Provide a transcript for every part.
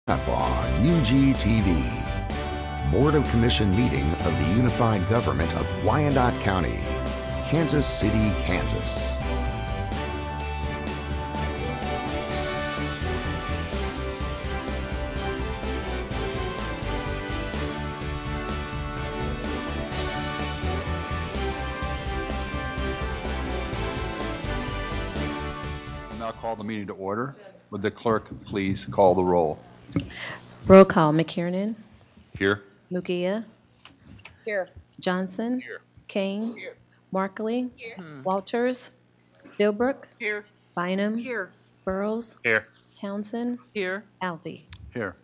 Up on UGTV, Board of Commission meeting of the Unified Government of Wyandotte County, Kansas City, Kansas. I'll now call the meeting to order. Would the clerk please call the roll? Roll call, McKiernan. Here. Mugia. Here. Johnson. Here. Kane. Here. Markley. Here. Walters. Philbrook. Here. Bynum. Here. Burrows. Here. Townsend. Here. Alvey. Here.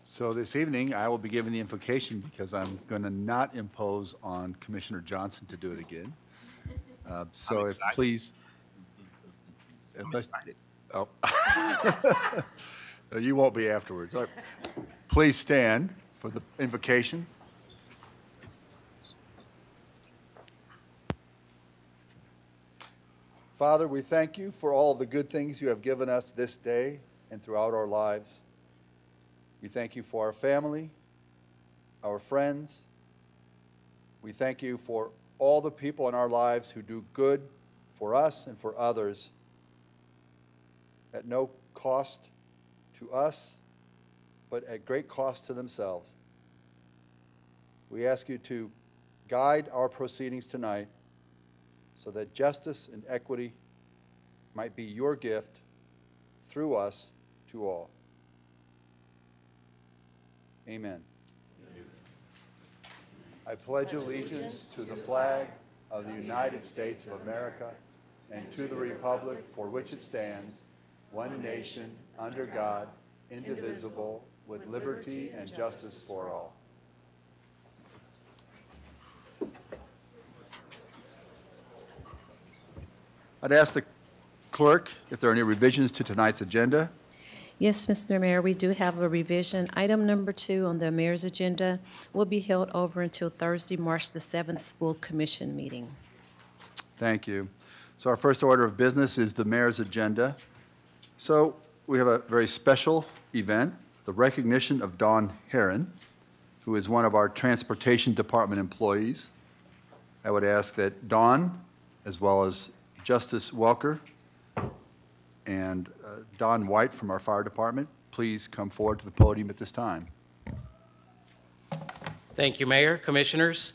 So this evening, I will be giving the invocation because I'm going to not impose on Commissioner Johnson to do it again. So if please. Oh. You won't be afterwards. All right. Please stand for the invocation. Father, we thank you for all the good things you have given us this day and throughout our lives. We thank you for our family, our friends. We thank you for all the people in our lives who do good for us and for others at no cost to us, but at great cost to themselves. We ask you to guide our proceedings tonight so that justice and equity might be your gift through us to all. Amen. I pledge allegiance to the flag of the United States of America and to the republic for which it stands, one nation, under God, indivisible, with liberty and justice for all. I'd ask the clerk if there are any revisions to tonight's agenda. Yes, Mr. Mayor, we do have a revision. Item number 2 on the mayor's agenda will be held over until Thursday, March the 7th, full commission meeting. Thank you. So our first order of business is the mayor's agenda. So we have a very special event, the recognition of Dawn Herron, who is one of our Transportation Department employees. I would ask that Dawn, as well as Justice Welker and Don White from our fire department, please come forward to the podium at this time. Thank you, Mayor, Commissioners.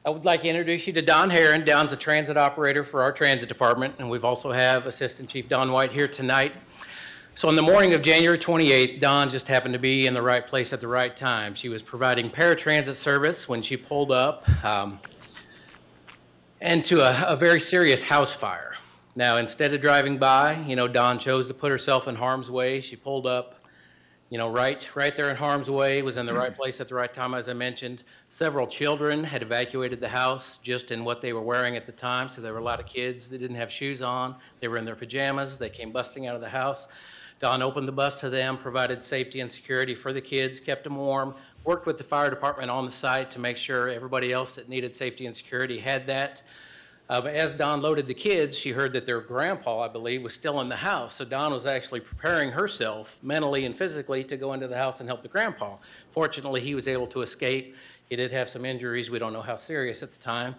I would like to introduce you to Don Herron. Don's a transit operator for our transit department, and we've also have Assistant Chief Don White here tonight. So on the morning of January 28th, Don just happened to be in the right place at the right time. She was providing paratransit service when she pulled up into a very serious house fire. Now, instead of driving by, Dawn chose to put herself in harm's way. She pulled up, right there in harm's way, was in the right place at the right time, as I mentioned. Several children had evacuated the house just in what they were wearing at the time, so there were a lot of kids that didn't have shoes on. They were in their pajamas. They came busting out of the house. Dawn opened the bus to them, provided safety and security for the kids, kept them warm, worked with the fire department on the site to make sure everybody else that needed safety and security had that. But as Dawn loaded the kids, she heard that their grandpa, I believe, was still in the house. So Dawn was actually preparing herself mentally and physically to go into the house and help the grandpa. Fortunately, he was able to escape. He did have some injuries. We don't know how serious at the time.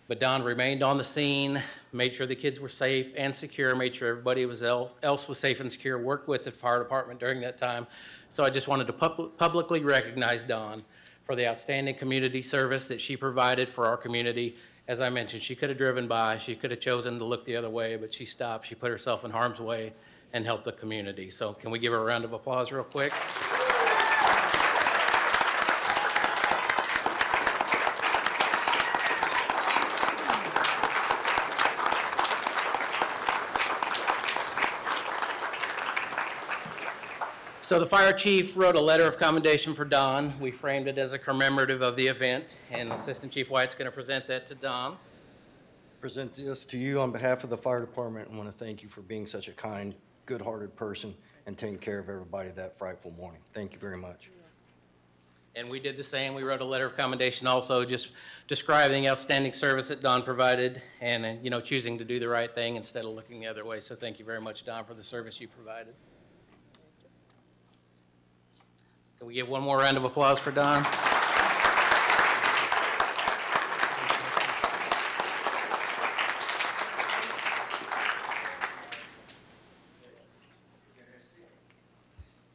But Dawn remained on the scene, made sure the kids were safe and secure, made sure everybody else was safe and secure, worked with the fire department during that time. So I just wanted to publicly recognize Dawn for the outstanding community service that she provided for our community. As I mentioned, she could have driven by, she could have chosen to look the other way, but she stopped, she put herself in harm's way and helped the community. So can we give her a round of applause real quick? So the fire chief wrote a letter of commendation for Dawn. We framed it as a commemorative of the event, and Assistant Chief White's going to present that to Dawn. Present this to you on behalf of the fire department and want to thank you for being such a kind, good-hearted person and taking care of everybody that frightful morning. Thank you very much. And we did the same. We wrote a letter of commendation also, just describing outstanding service that Dawn provided and choosing to do the right thing instead of looking the other way. So thank you very much, Dawn, for the service you provided. Can we give one more round of applause for Don?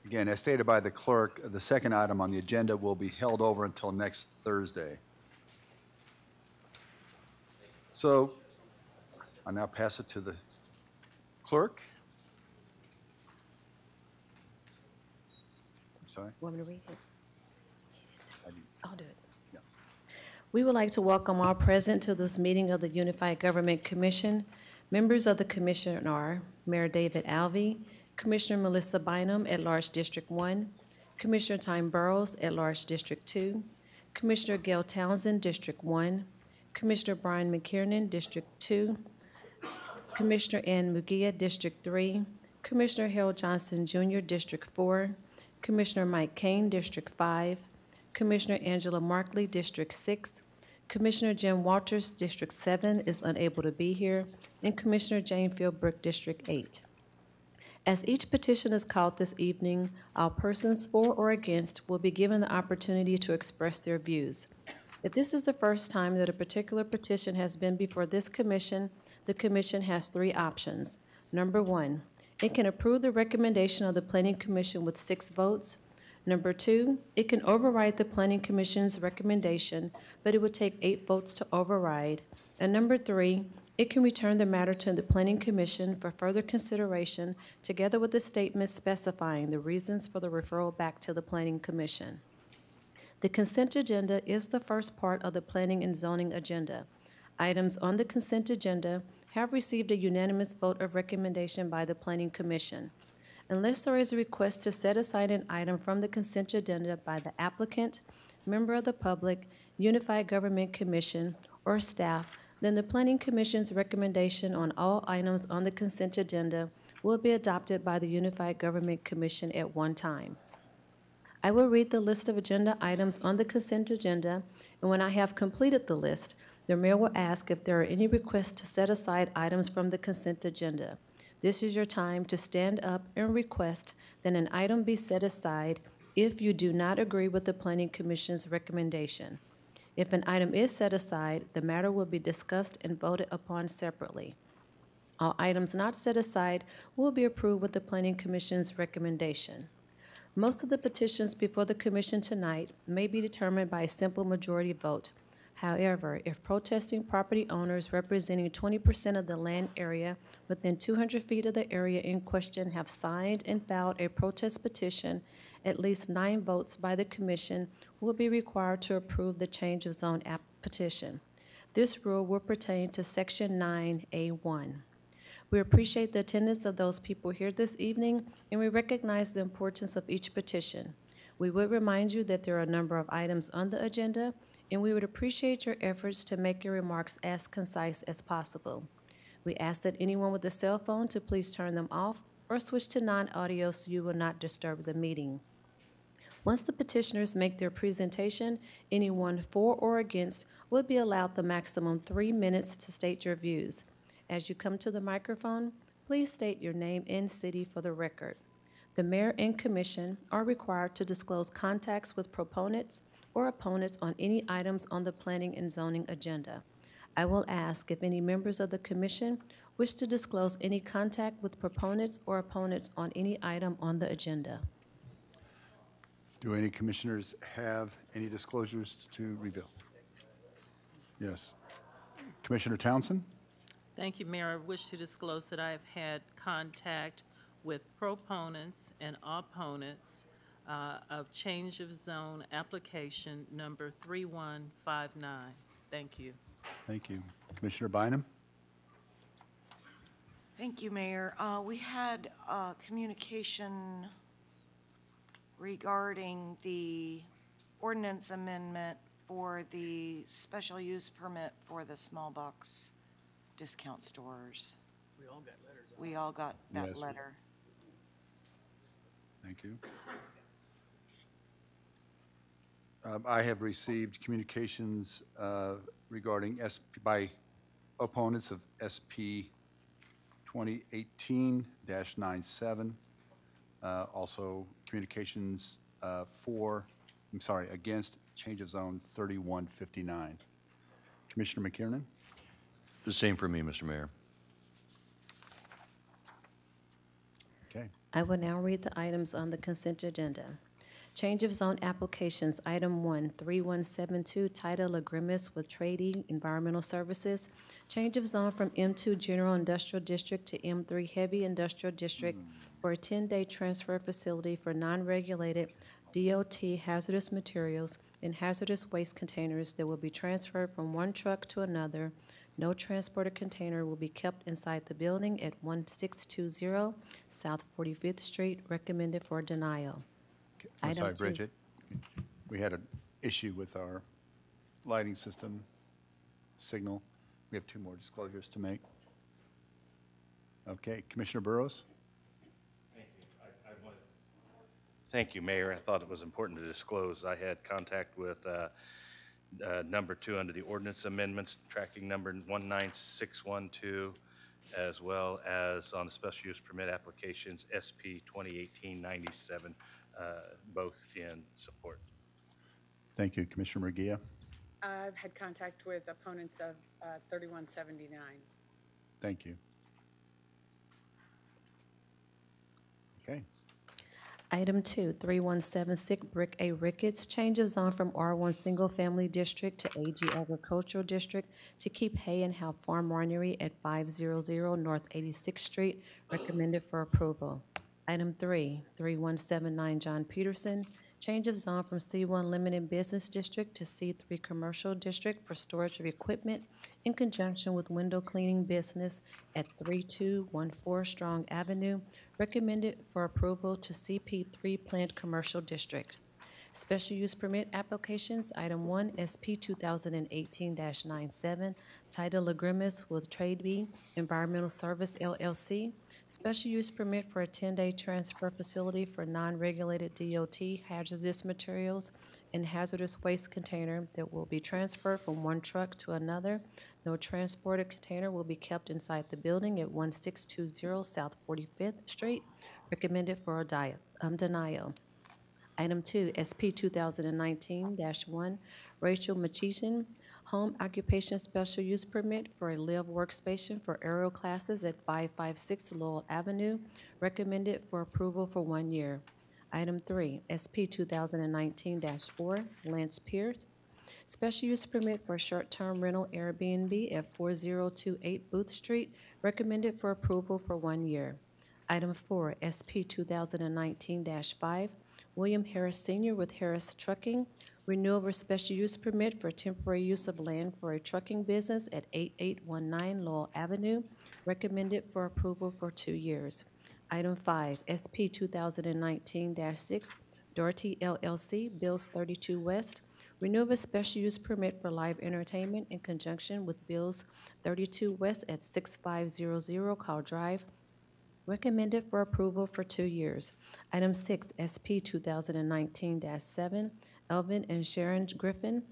Again, as stated by the clerk, the second item on the agenda will be held over until next Thursday. So I now pass it to the clerk. I'm sorry? Want me to read it? I do. I'll do it. Yeah. We would like to welcome all present to this meeting of the Unified Government Commission. Members of the commission are Mayor David Alvey, Commissioner Melissa Bynum, at-large District 1, Commissioner Time Burrows, at-large District 2, Commissioner Gail Townsend, District 1, Commissioner Brian McKiernan, District 2, Commissioner Ann Mugia, District 3, Commissioner Harold Johnson Jr., District 4, Commissioner Mike Kane, District 5, Commissioner Angela Markley, District 6, Commissioner Jim Walters, District 7, is unable to be here, and Commissioner Jane Philbrook, District 8. As each petition is called this evening, all persons for or against will be given the opportunity to express their views. If this is the first time that a particular petition has been before this commission, the commission has three options. Number one, it can approve the recommendation of the Planning Commission with 6 votes. Number two, it can override the Planning Commission's recommendation, but it would take 8 votes to override. And number three, it can return the matter to the Planning Commission for further consideration, together with a statement specifying the reasons for the referral back to the Planning Commission. The consent agenda is the first part of the Planning and Zoning agenda. Items on the consent agenda have received a unanimous vote of recommendation by the Planning Commission. Unless there is a request to set aside an item from the consent agenda by the applicant, member of the public, Unified Government Commission, or staff, then the Planning Commission's recommendation on all items on the consent agenda will be adopted by the Unified Government Commission at one time. I will read the list of agenda items on the consent agenda, and when I have completed the list, the mayor will ask if there are any requests to set aside items from the consent agenda. This is your time to stand up and request that an item be set aside if you do not agree with the Planning Commission's recommendation. If an item is set aside, the matter will be discussed and voted upon separately. All items not set aside will be approved with the Planning Commission's recommendation. Most of the petitions before the Commission tonight may be determined by a simple majority vote. However, if protesting property owners representing 20% of the land area within 200 feet of the area in question have signed and filed a protest petition, at least 9 votes by the Commission will be required to approve the change of zone petition. This rule will pertain to Section 9A1. We appreciate the attendance of those people here this evening, and we recognize the importance of each petition. We would remind you that there are a number of items on the agenda, and we would appreciate your efforts to make your remarks as concise as possible. We ask that anyone with a cell phone to please turn them off or switch to non-audio so you will not disturb the meeting. Once the petitioners make their presentation, anyone for or against will be allowed the maximum 3 minutes to state your views. As you come to the microphone, please state your name and city for the record. The mayor and commission are required to disclose contacts with proponents or opponents on any items on the Planning and Zoning agenda. I will ask if any members of the commission wish to disclose any contact with proponents or opponents on any item on the agenda. Do any commissioners have any disclosures to reveal? Yes. Commissioner Townsend? Thank you, Mayor. I wish to disclose that I have had contact with proponents and opponents of change of zone application number 3159. Thank you. Thank you. Commissioner Bynum? Thank you, Mayor. We had communication regarding the ordinance amendment for the special use permit for the small box discount stores. We all got letters. We all got that Yes. letter. Thank you. I have received communications regarding by opponents of SP 2018-97. Also communications against change of zone 3159. Commissioner McKiernan? The same for me, Mr. Mayor. Okay. I will now read the items on the consent agenda. Change of zone applications, item 1, 3172, title agreements with Trading Environmental Services. Change of zone from M2 General Industrial District to M3 Heavy Industrial District for a 10-day transfer facility for non-regulated DOT hazardous materials and hazardous waste containers that will be transferred from one truck to another. No transporter container will be kept inside the building at 1620 South 45th Street, recommended for denial. I'm Item sorry, 2. Bridget. We had an issue with our lighting system signal. We have 2 more disclosures to make. Okay, Commissioner Burrows? Thank you, Mayor. I thought it was important to disclose. I had contact with number 2 under the ordinance amendments, tracking number 19612, as well as on the special use permit applications, SP 2018-97, both in support. Thank you. Commissioner Murguia? I've had contact with opponents of 3179. Thank you. Okay. Item 2, 3176, Brick A. Ricketts, change of zone from R1 Single Family District to AG Agricultural District to keep hay and have farm winery at 500 North 86th Street, recommended for approval. Item 3, 3179, John Peterson, change of zone from C1 Limited Business District to C3 Commercial District for storage of equipment in conjunction with window cleaning business at 3214 Strong Avenue, recommended for approval to CP3 Plant Commercial District. Special use permit applications, item 1, SP 2018-97, title agreements with Trade B Environmental Service LLC. Special use permit for a 10-day transfer facility for non-regulated DOT hazardous materials and hazardous waste container that will be transferred from one truck to another. No transported container will be kept inside the building at 1620 South 45th Street, recommended for a denial. Item 2, SP 2019-1, Rachel Machitan, home occupation special use permit for a live workstation for aerial classes at 556 Lowell Avenue, recommended for approval for 1 year. Item 3, SP 2019-4, Lance Pierce, special use permit for short-term rental Airbnb at 4028 Booth Street, recommended for approval for 1 year. Item 4, SP 2019-5, William Harris Sr. with Harris Trucking, renewal of a special use permit for temporary use of land for a trucking business at 8819 Lowell Avenue, recommended for approval for 2 years. Item 5, SP 2019-6, Doherty LLC, Bills 32 West, renewal of a special use permit for live entertainment in conjunction with Bills 32 West at 6500 Call Drive, recommended for approval for 2 years. Item 6, SP 2019-7, Elvin and Sharon Griffin,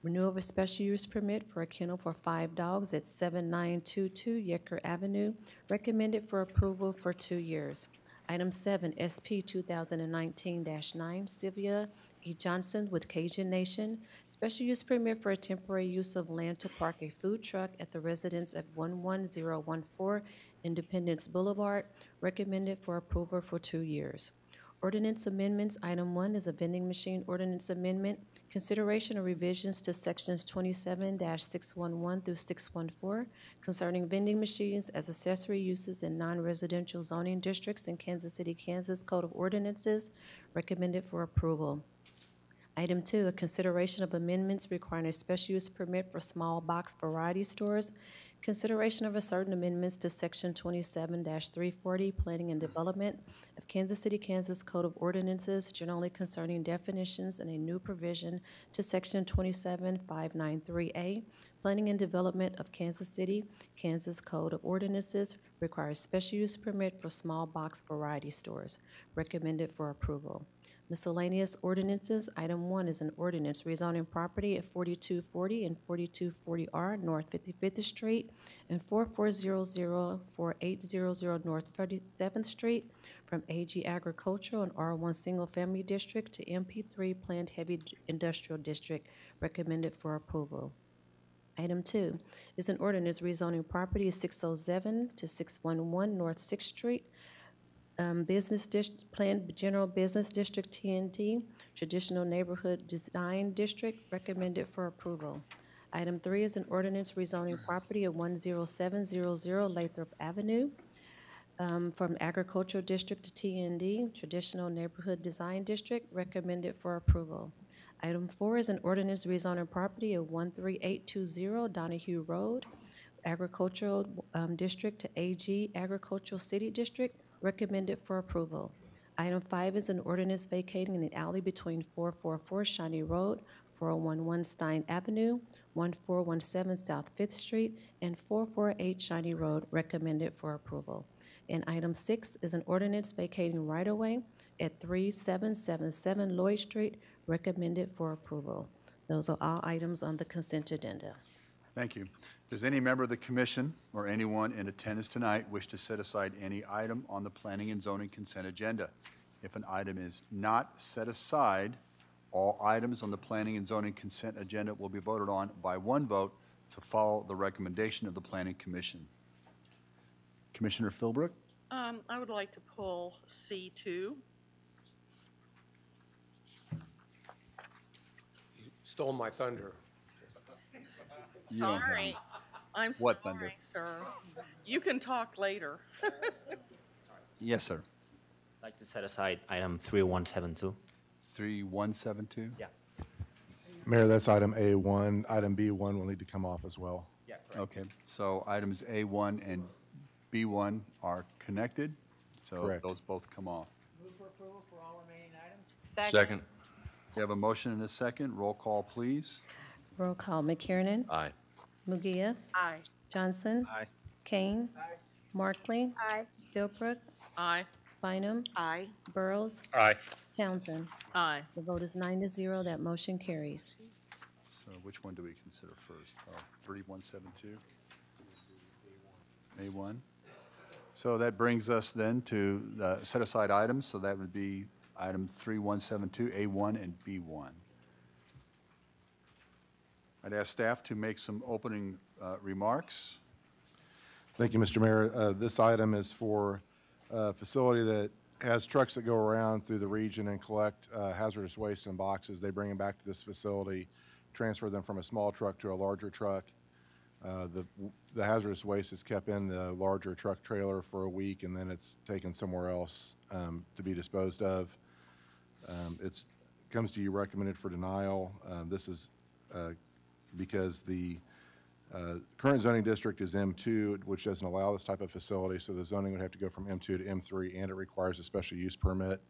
renewal of a special use permit for a kennel for 5 dogs at 7922 Yecker Avenue, recommended for approval for 2 years. Item 7, SP 2019-9, Sylvia E. Johnson with Cajun Nation, special use permit for a temporary use of land to park a food truck at the residence at 11014 Independence Boulevard, recommended for approval for 2 years. Ordinance amendments, item 1 is a vending machine ordinance amendment, consideration of revisions to sections 27-611 through 614 concerning vending machines as accessory uses in non-residential zoning districts in Kansas City, Kansas Code of Ordinances, recommended for approval. Item 2, a consideration of amendments requiring a special use permit for small box variety stores, consideration of a certain amendments to section 27-340, Planning and Development of Kansas City, Kansas Code of Ordinances, generally concerning definitions, and a new provision to section 27593A, Planning and Development of Kansas City, Kansas Code of Ordinances requires special use permit for small box variety stores. Recommended for approval. Miscellaneous ordinances, item 1 is an ordinance rezoning property at 4240 and 4240R North 55th Street and 4400, 4800 North 37th Street from AG Agricultural and R1 Single Family District to MP3 Planned Heavy Industrial District, recommended for approval. Item 2 is an ordinance rezoning property at 607 to 611 North 6th Street, Business District, Planned General Business District TND, Traditional Neighborhood Design District, recommended for approval. Item 3 is an ordinance rezoning property at 10700 Lathrop Avenue, from Agricultural District to TND, Traditional Neighborhood Design District, recommended for approval. Item 4 is an ordinance rezoning property at 13820 Donahue Road, Agricultural District to AG Agricultural City District, recommended for approval. Item 5 is an ordinance vacating an alley between 444 Shawnee Road, 4011 Stein Avenue, 1417 South 5th Street, and 448 Shawnee Road, recommended for approval. And item 6 is an ordinance vacating right-of-way at 3777 Lloyd Street, recommended for approval. Those are all items on the consent agenda. Thank you. Does any member of the commission or anyone in attendance tonight wish to set aside any item on the planning and zoning consent agenda? If an item is not set aside, all items on the planning and zoning consent agenda will be voted on by one vote to follow the recommendation of the Planning Commission. Commissioner Philbrook? I would like to pull C2. Stole my thunder. Sorry. I'm What sorry, thunder? sir. You can talk later. Yes, sir. I'd like to set aside item 3172. 3172? Yeah. Mayor, that's item A1. Item B1 will need to come off as well. Yeah, correct. Okay, so items A1 and B1 are connected, so Correct. those both come off. Move for approval for all remaining items? Second. We have a motion and a second. Roll call, please. Roll call, McKiernan. Aye. Mugia. Aye. Johnson. Aye. Kane. Markley. Aye. Philbrook. Aye. Bynum. Aye. Burrows. Aye. Townsend. Aye. The vote is 9-0. That motion carries. So which one do we consider first? 3172? A1? So that brings us then to the set-aside items, so that would be item 3172, A1 and B1. I'd ask staff to make some opening remarks. Thank you, Mr. Mayor. This item is for a facility that has trucks that go around through the region and collect hazardous waste in boxes. They bring them back to this facility, transfer them from a small truck to a larger truck. The hazardous waste is kept in the larger truck trailer for a week, and then it's taken somewhere else to be disposed of. It comes to you recommended for denial. This is because the current zoning district is M2, which doesn't allow this type of facility, so the zoning would have to go from M2 to M3, and it requires a special use permit.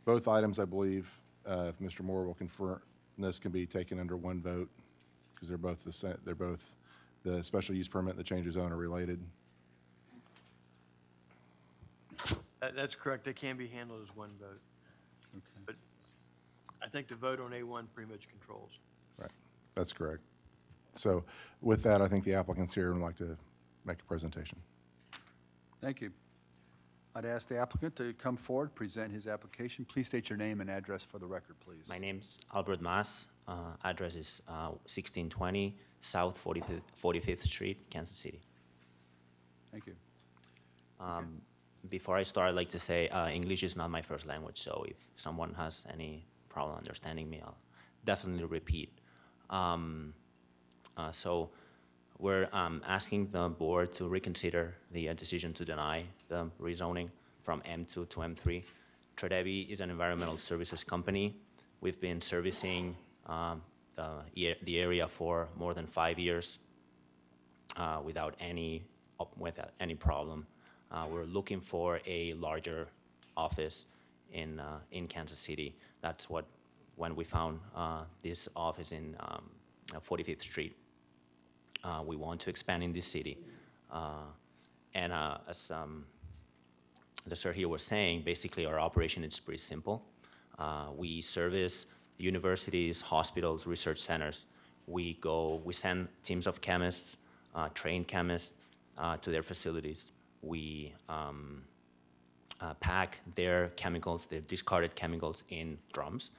Both items, I believe, if Mr. Moore will confirm, this can be taken under one vote because they're both the same. They're both the special use permit and the change of zone are related. That's correct. They can be handled as one vote. Okay. But I think the vote on A1 pretty much controls. Right, that's correct. So with that, I think the applicant's here and would like to make a presentation. Thank you. I'd ask the applicant to come forward, present his application. Please state your name and address for the record, please. My name's Albert Mas. Address is 1620 South 45th Street, Kansas City. Thank you. Before I start, I'd like to say English is not my first language, so if someone has any problem understanding me, I'll definitely repeat. So we're asking the board to reconsider the decision to deny the rezoning from M2 to M3. Tredevi is an environmental services company. We've been servicing the area for more than 5 years without any problem. We're looking for a larger office in Kansas City. That's what when we found this office in 45th Street. We want to expand in this city. And as the sir here was saying, basically our operation is pretty simple. We service universities, hospitals, research centers. We send teams of chemists, trained chemists, to their facilities. We pack their chemicals, their discarded chemicals, in drums.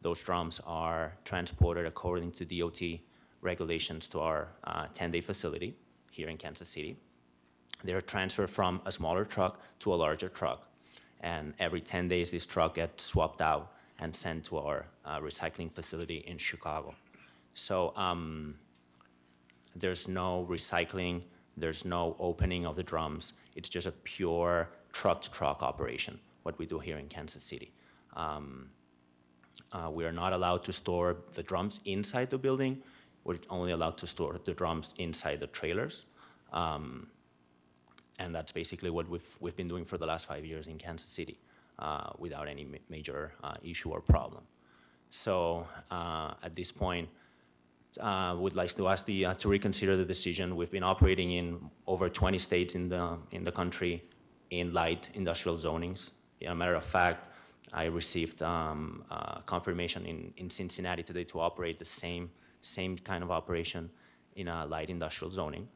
Those drums are transported according to DOT regulations to our 10-day facility here in Kansas City. They're transferred from a smaller truck to a larger truck. And every 10 days, this truck gets swapped out and sent to our recycling facility in Chicago. So there's no recycling, there's no opening of the drums. It's just a pure truck-to-truck operation, what we do here in Kansas City. We are not allowed to store the drums inside the building. We're only allowed to store the drums inside the trailers. And that's basically what we've been doing for the last 5 years in Kansas City without any major issue or problem. So at this point, we'd like to ask to reconsider the decision. We've been operating in over 20 states in the country in light industrial zonings. As a matter of fact, I received confirmation in Cincinnati today to operate the same kind of operation in a light industrial zoning.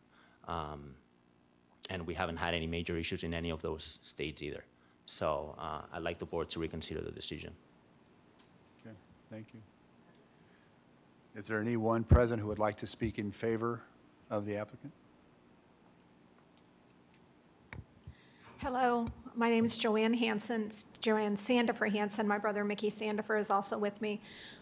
And we haven't had any major issues in any of those states either. So I'd like the board to reconsider the decision. Okay, thank you. Is there anyone present who would like to speak in favor of the applicant? Hello, my name is Joanne Hansen. It's Joanne Sandifer Hansen. My brother Mickey Sandifer is also with me.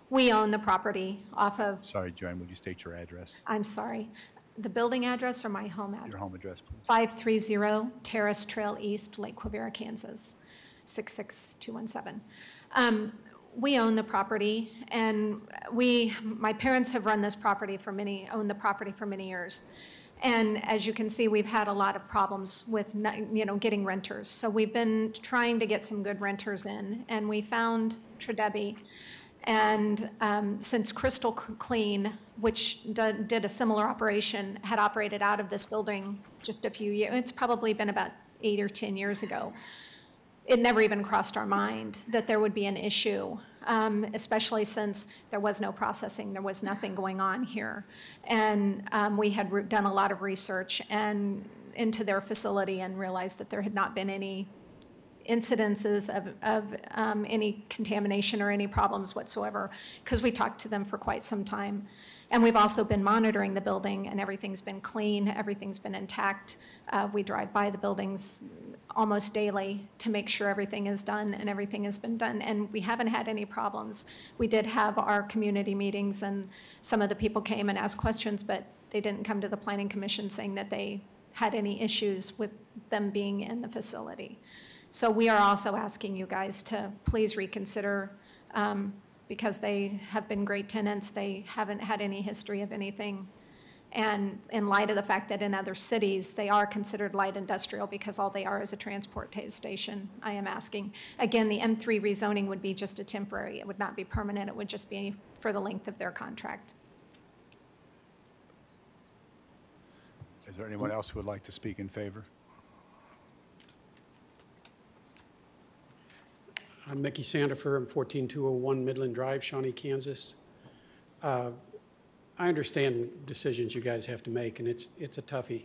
We own the property off of... Sorry, Joanne, would you state your address? I'm sorry. The building address or my home address? Your home address, please. 530 Terrace Trail East, Lake Quivira, Kansas, 66217. We own the property, and my parents have run this property owned the property for many years. And as you can see, we've had a lot of problems with, getting renters. So we've been trying to get some good renters in, and we found Tredebi. And since Crystal Clean, which did a similar operation, had operated out of this building just a few years, it's probably been about 8 or 10 years ago, it never even crossed our mind that there would be an issue, especially since there was no processing, there was nothing going on here. And we had done a lot of research into their facility and realized that there had not been any incidences of any contamination or any problems whatsoever, because we talked to them for quite some time. And we've also been monitoring the building, and everything's been clean, everything's been intact. We drive by the buildings almost daily to make sure everything is done, and everything has been done, and we haven't had any problems. We did have our community meetings, and some of the people came and asked questions, but they didn't come to the Planning Commission saying that they had any issues with them being in the facility. So we are also asking you guys to please reconsider, because they have been great tenants. They haven't had any history of anything. And in light of the fact that in other cities, they are considered light industrial because all they are is a transport station, I am asking. Again, the M3 rezoning would be just a temporary. It would not be permanent. It would just be for the length of their contract. Is there anyone else who would like to speak in favor? I'm Mickey Sandifer. I'm 14201 Midland Drive, Shawnee, Kansas. I understand decisions you guys have to make, and it's a toughie.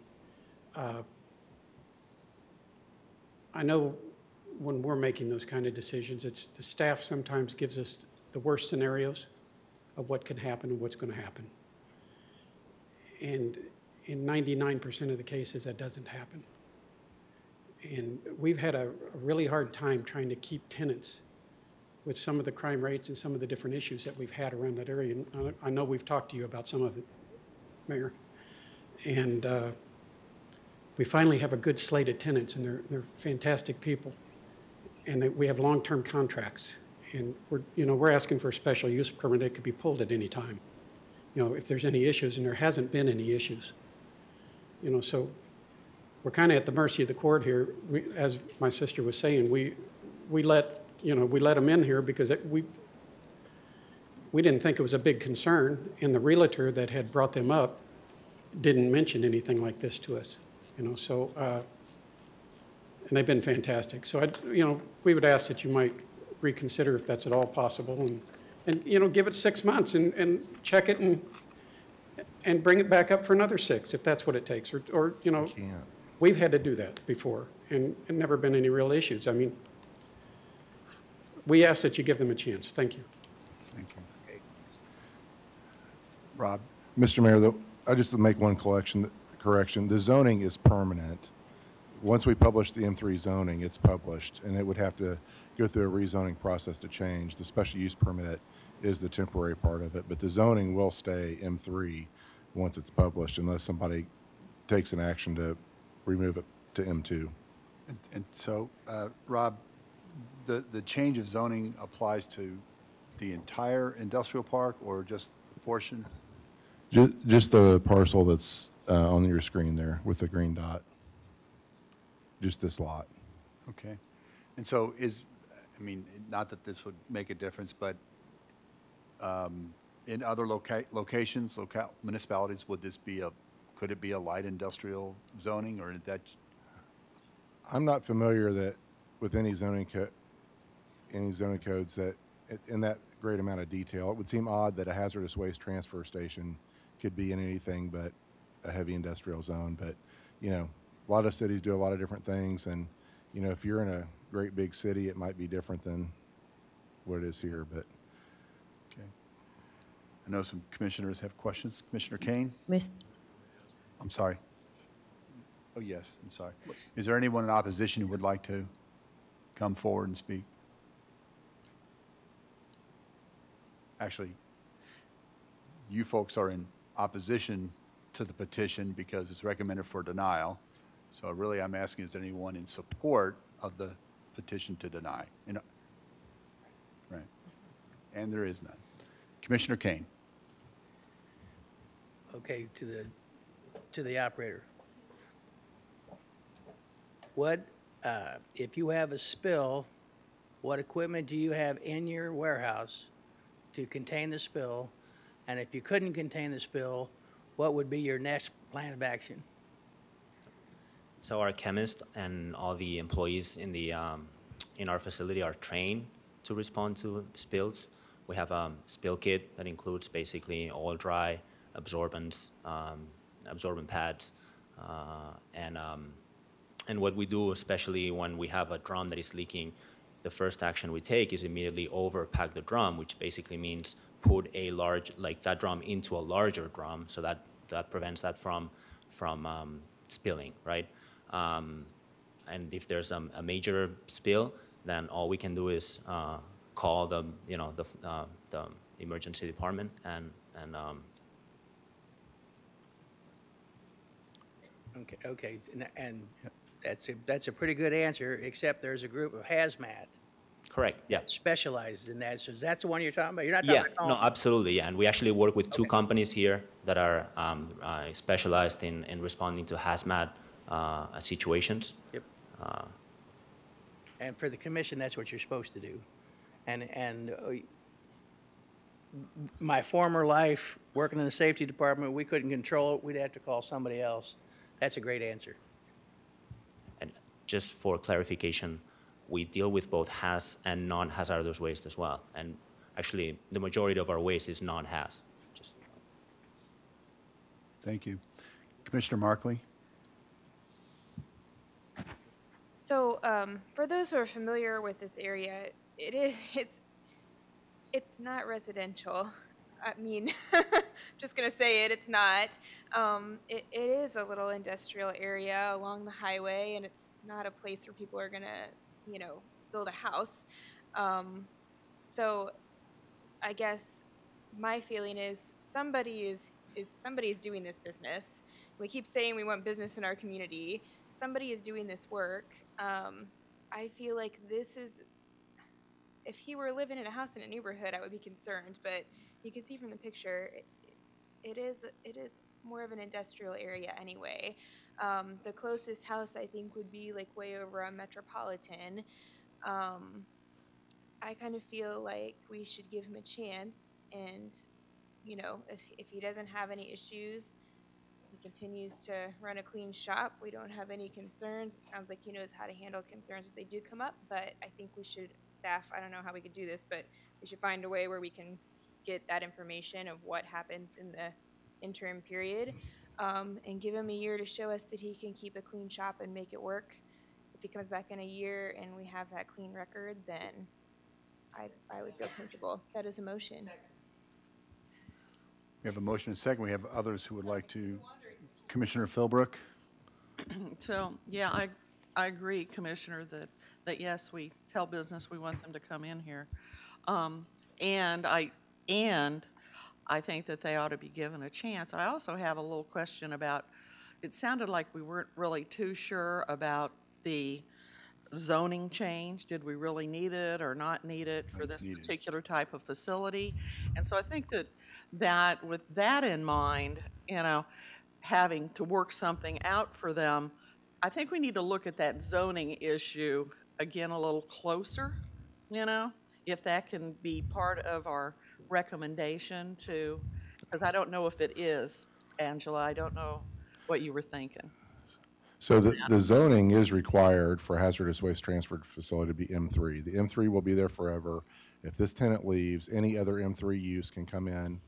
I know when we're making those kind of decisions, the staff sometimes gives us the worst scenarios of what could happen and what's going to happen. And in 99% of the cases, that doesn't happen. And we've had a really hard time trying to keep tenants with some of the crime rates and some of the different issues that we've had around that area. And I know we've talked to you about some of it, Mayor. And we finally have a good slate of tenants, and they're fantastic people. And we have long-term contracts. And we're asking for a special use permit. It could be pulled at any time, if there's any issues, and there hasn't been any issues. So we're kind of at the mercy of the court here. As my sister was saying, we let them in here because we didn't think it was a big concern, and the realtor that had brought them up didn't mention anything like this to us, you know, so, and they've been fantastic. So, we would ask that you might reconsider if that's at all possible, and give it 6 months and check it and bring it back up for another 6 if that's what it takes, or we've had to do that before and never been any real issues. I mean, we ask that you give them a chance. Thank you. Thank you. Rob? Mr. Mayor, I just make one correction. The zoning is permanent. Once we publish the M3 zoning, it's published, and it would have to go through a rezoning process to change. The special use permit is the temporary part of it, but the zoning will stay M3 once it's published, unless somebody takes an action to remove it to M2. And so, Rob, the change of zoning applies to the entire industrial park or just a portion? Just the parcel that's on your screen there with the green dot. Just this lot. Okay. And so not that this would make a difference, but in other locations, municipalities, could it be a light industrial zoning, or that? I'm not familiar with any zoning codes that in that great amount of detail. It would seem odd that a hazardous waste transfer station could be in anything but a heavy industrial zone. But, a lot of cities do a lot of different things. And, if you're in a great big city, it might be different than what it is here. But okay. I know some commissioners have questions. Commissioner Kane? I'm sorry. Oh, yes, I'm sorry. Is there anyone in opposition who would like to come forward and speak? Actually, you folks are in opposition to the petition because it's recommended for denial. So really, I'm asking, is there anyone in support of the petition to deny? Right. And there is none. Commissioner Kane. Okay, to the operator. What, if you have a spill, what equipment do you have in your warehouse to contain the spill? And if you couldn't contain the spill, what would be your next plan of action? So our chemist and all the employees in our facility are trained to respond to spills. We have a spill kit that includes basically all dry absorbents, absorbent pads, and what we do, especially when we have a drum that is leaking, the first action we take is immediately overpack the drum, which basically means put that drum into a larger drum, so that prevents that from spilling, right? And if there's a major spill, then all we can do is call the emergency department and Okay, and that's a pretty good answer, except there's a group of hazmat. Correct, yeah. That specializes in that. So is that the one you're talking about? You're not talking about? No, absolutely, yeah. And we actually work with two companies here that are specialized in responding to hazmat situations. Yep. And for the commission, that's what you're supposed to do. And my former life, working in the safety department, we couldn't control it. We'd have to call somebody else. That's a great answer. And just for clarification, we deal with both haz and non-hazardous waste as well. And actually, the majority of our waste is non-haz. Thank you. Commissioner Markley? So, for those who are familiar with this area, it's not residential. I mean, just gonna say it's not. It is a little industrial area along the highway, and it's not a place where people are gonna, build a house. So, I guess my feeling is somebody is doing this business. We keep saying we want business in our community. Somebody is doing this work. I feel like this is, if he were living in a house in a neighborhood, I would be concerned, but you can see from the picture, it is more of an industrial area anyway. The closest house, I think, would be like way over on Metropolitan. I kind of feel like we should give him a chance And, you know, if he doesn't have any issues, he continues to run a clean shop. We don't have any concerns. It sounds like he knows how to handle concerns if they do come up, but I think we should, staff, I don't know how we could do this, but we should find a way where we can get that information of what happens in the interim period, and give him a year to show us that he can keep a clean shop and make it work. If he comes back in a year and we have that clean record, then I would feel comfortable. That is a motion. We have a motion and a second. We have others who would like to. Commissioner Philbrook? So, yeah, I agree, Commissioner, that yes, we tell business we want them to come in here. And I think that they ought to be given a chance. I also have a little question about, it sounded like we weren't really too sure about the zoning change. Did we really need it or not need it for this particular type of facility? And so I think that with that in mind, you know, having to work something out for them, I think we need to look at that zoning issue again a little closer, you know, if that can be part of our recommendation to, because I don't know if it is, Angela, I don't know what you were thinking. So the zoning is required for hazardous waste transfer facility to be M3. The M3 will be there forever. If this tenant leaves, any other M3 use can come in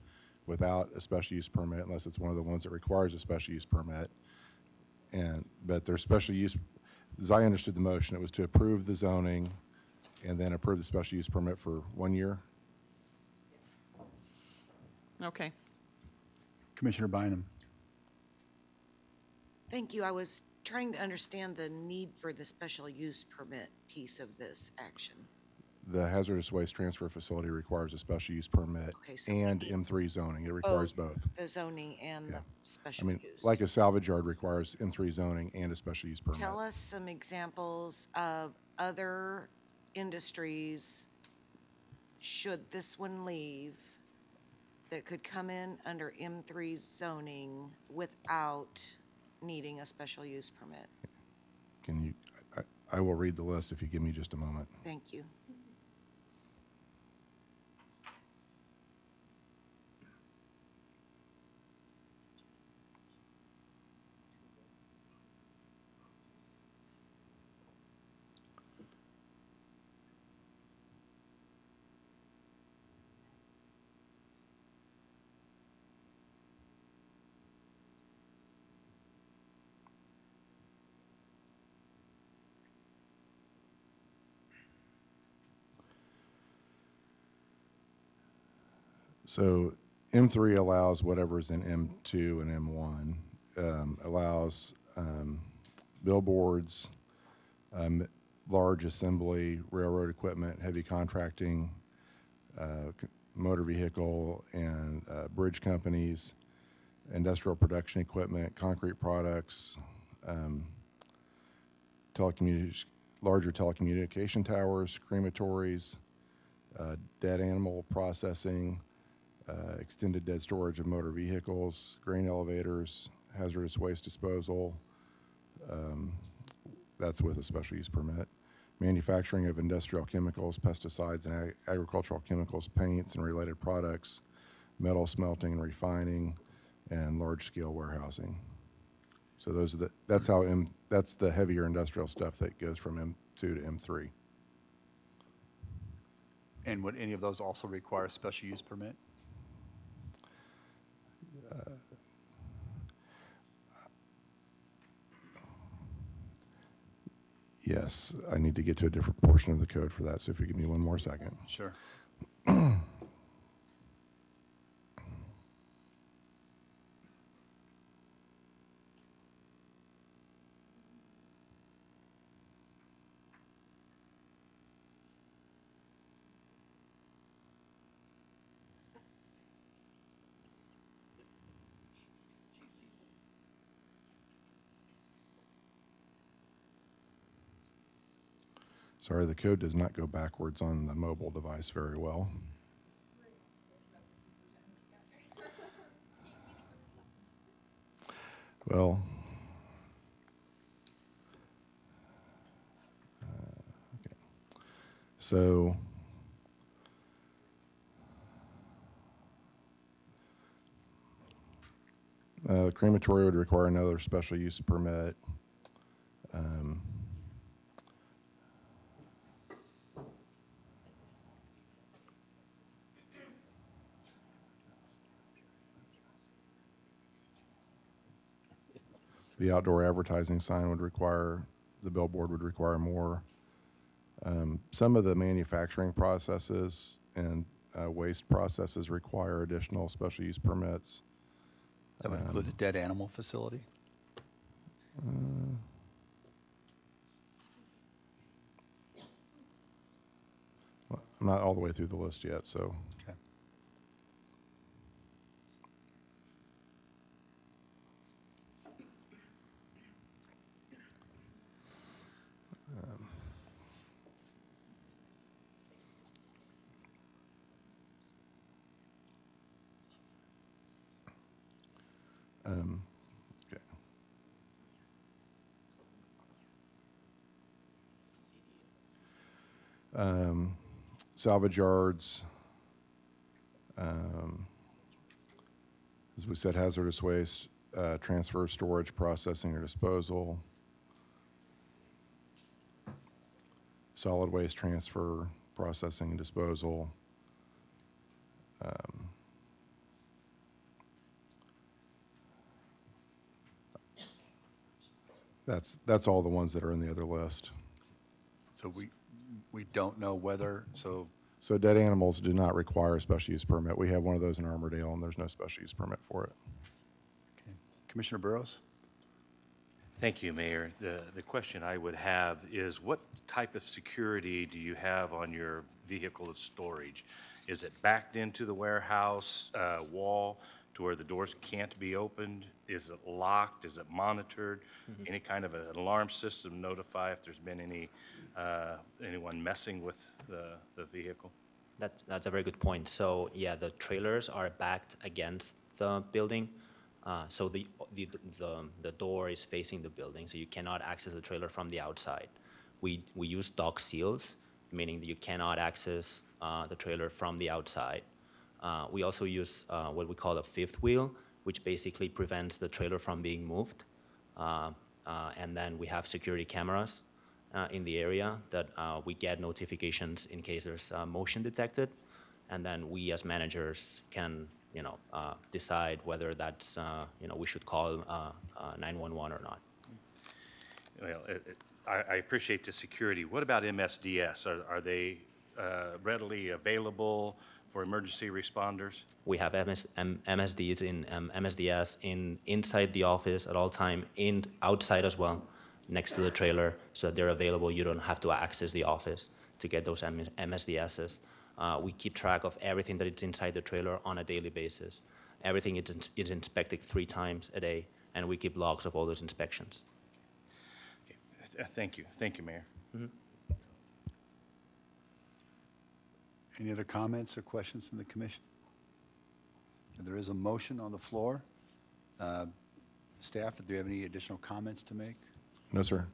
without a special use permit unless it's one of the ones that requires a special use permit. But their special use, as I understood the motion, it was to approve the zoning and then approve the special use permit for 1 year. Okay. Commissioner Bynum. Thank you. I was trying to understand the need for the special use permit piece of this action. The hazardous waste transfer facility requires a special use permit and M3 zoning. It requires both. The zoning and the special I mean, use. like a salvage yard requires M3 zoning and a special use permit. Tell us some examples of other industries, should this one leave, that could come in under M3 zoning without needing a special use permit. Can you, I will read the list if you give me just a moment. Thank you. So M3 allows whatever's in M2 and M1, allows billboards, large assembly, railroad equipment, heavy contracting, motor vehicle and bridge companies, industrial production equipment, concrete products, larger telecommunication towers, crematories, dead animal processing, extended dead storage of motor vehicles, grain elevators, hazardous waste disposal. That's with a special use permit. Manufacturing of industrial chemicals, pesticides, and agricultural chemicals, paints and related products, metal smelting and refining, and large-scale warehousing. So those are that's the heavier industrial stuff that goes from M2 to M3. And would any of those also require a special use permit? Yes, I need to get to a different portion of the code for that, so if you give me one more second. Sure. Sorry, the code does not go backwards on the mobile device very well. Well, okay. So Crematory would require another special use permit. The outdoor advertising sign would require, the billboard would require more. Some of the manufacturing processes and waste processes require additional special use permits. That would include a dead animal facility? Well, I'm not all the way through the list yet, so. Okay. Okay. Salvage yards, as we said, hazardous waste, transfer, storage, processing, or disposal, solid waste transfer, processing, and disposal. That's all the ones that are in the other list. So we don't know whether, So dead animals do not require a special use permit. We have one of those in Armourdale, and there's no special use permit for it. okay. Commissioner Burrows? Thank you, Mayor. The question I would have is, what type of security do you have on your vehicle storage? Is it backed into the warehouse wall to where the doors can't be opened? Is it locked? Is it monitored? Any kind of an alarm system notify if there's been anyone messing with the vehicle? That's a very good point. So yeah, the trailers are backed against the building. So the door is facing the building, so you cannot access the trailer from the outside. We use dock seals, meaning that you cannot access the trailer from the outside. We also use what we call a fifth wheel, which basically prevents the trailer from being moved. And then we have security cameras in the area that we get notifications in case there's motion detected. And then we as managers can decide whether that's, we should call 911 or not. Well, I appreciate the security. What about MSDS? Are they readily available for emergency responders? We have MSDs in MSDS inside the office at all time, outside as well, next to the trailer, so that they're available. You don't have to access the office to get those MSDSs. We keep track of everything that is inside the trailer on a daily basis. Everything is inspected 3 times a day, and we keep logs of all those inspections. Okay. Thank you, Mayor. Mm-hmm. Any other comments or questions from the commission? There is a motion on the floor. Staff, do you have any additional comments to make? No, sir.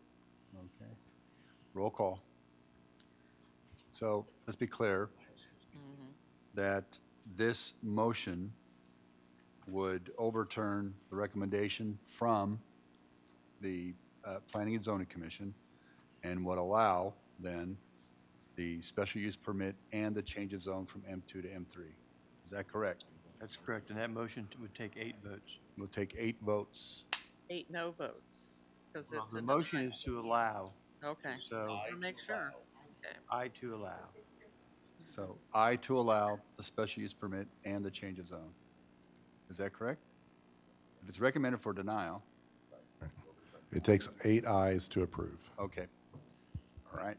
Okay. Roll call. So let's be clear that this motion would overturn the recommendation from the Planning and Zoning Commission and would allow then the special use permit and the change of zone from M2 to M3. Is that correct? That's correct, and that motion would take 8 votes. We'll take 8 votes. 8 no votes. Because Well, it's the motion is to allow. Okay. So Just want to make sure. Okay. I to allow. So I to allow the special use permit and the change of zone. Is that correct? If it's recommended for denial. It takes 8 ayes to approve. Okay. All right.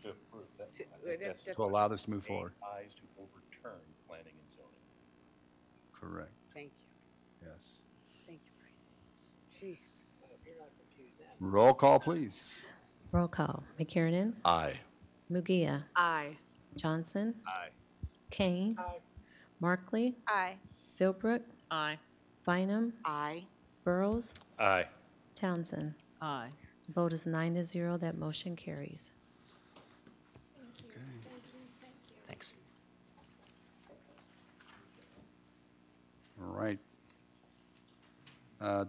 To approve that. To allow this to move forward. Ayes to overturn planning and zoning. Correct. Thank you. Yes. Thank you, Brian. Jeez. Roll call, please. Roll call. McKiernan. Aye. Mugia. Aye. Johnson. Aye. Kane. Markley. Aye. Philbrook. Aye. Bynum. Aye. Burrows. Aye. Townsend. Aye. Vote is 9-0. That motion carries. Thanks. All right.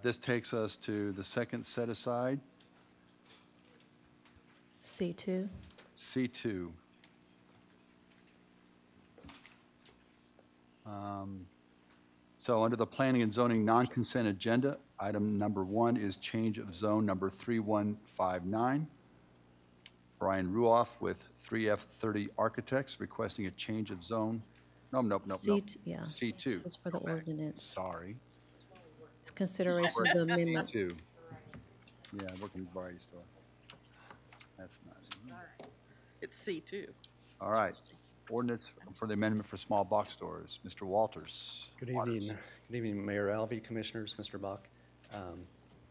This takes us to the second set aside, C2. C2. So under the Planning and Zoning non-consent agenda, item number 1 is change of zone number 3159. Brian Ruoff with 3F30 Architects requesting a change of zone. Nope. Yeah. C2. It's for the ordinance. Sorry. It's consideration of the amendments. C2. Yeah, working variety store. That's not it. It's C2. All right. Ordinance for the amendment for small box stores. Mr. Walters. Good evening. Good evening, Mayor Alvey, Commissioners, Mr. Bach.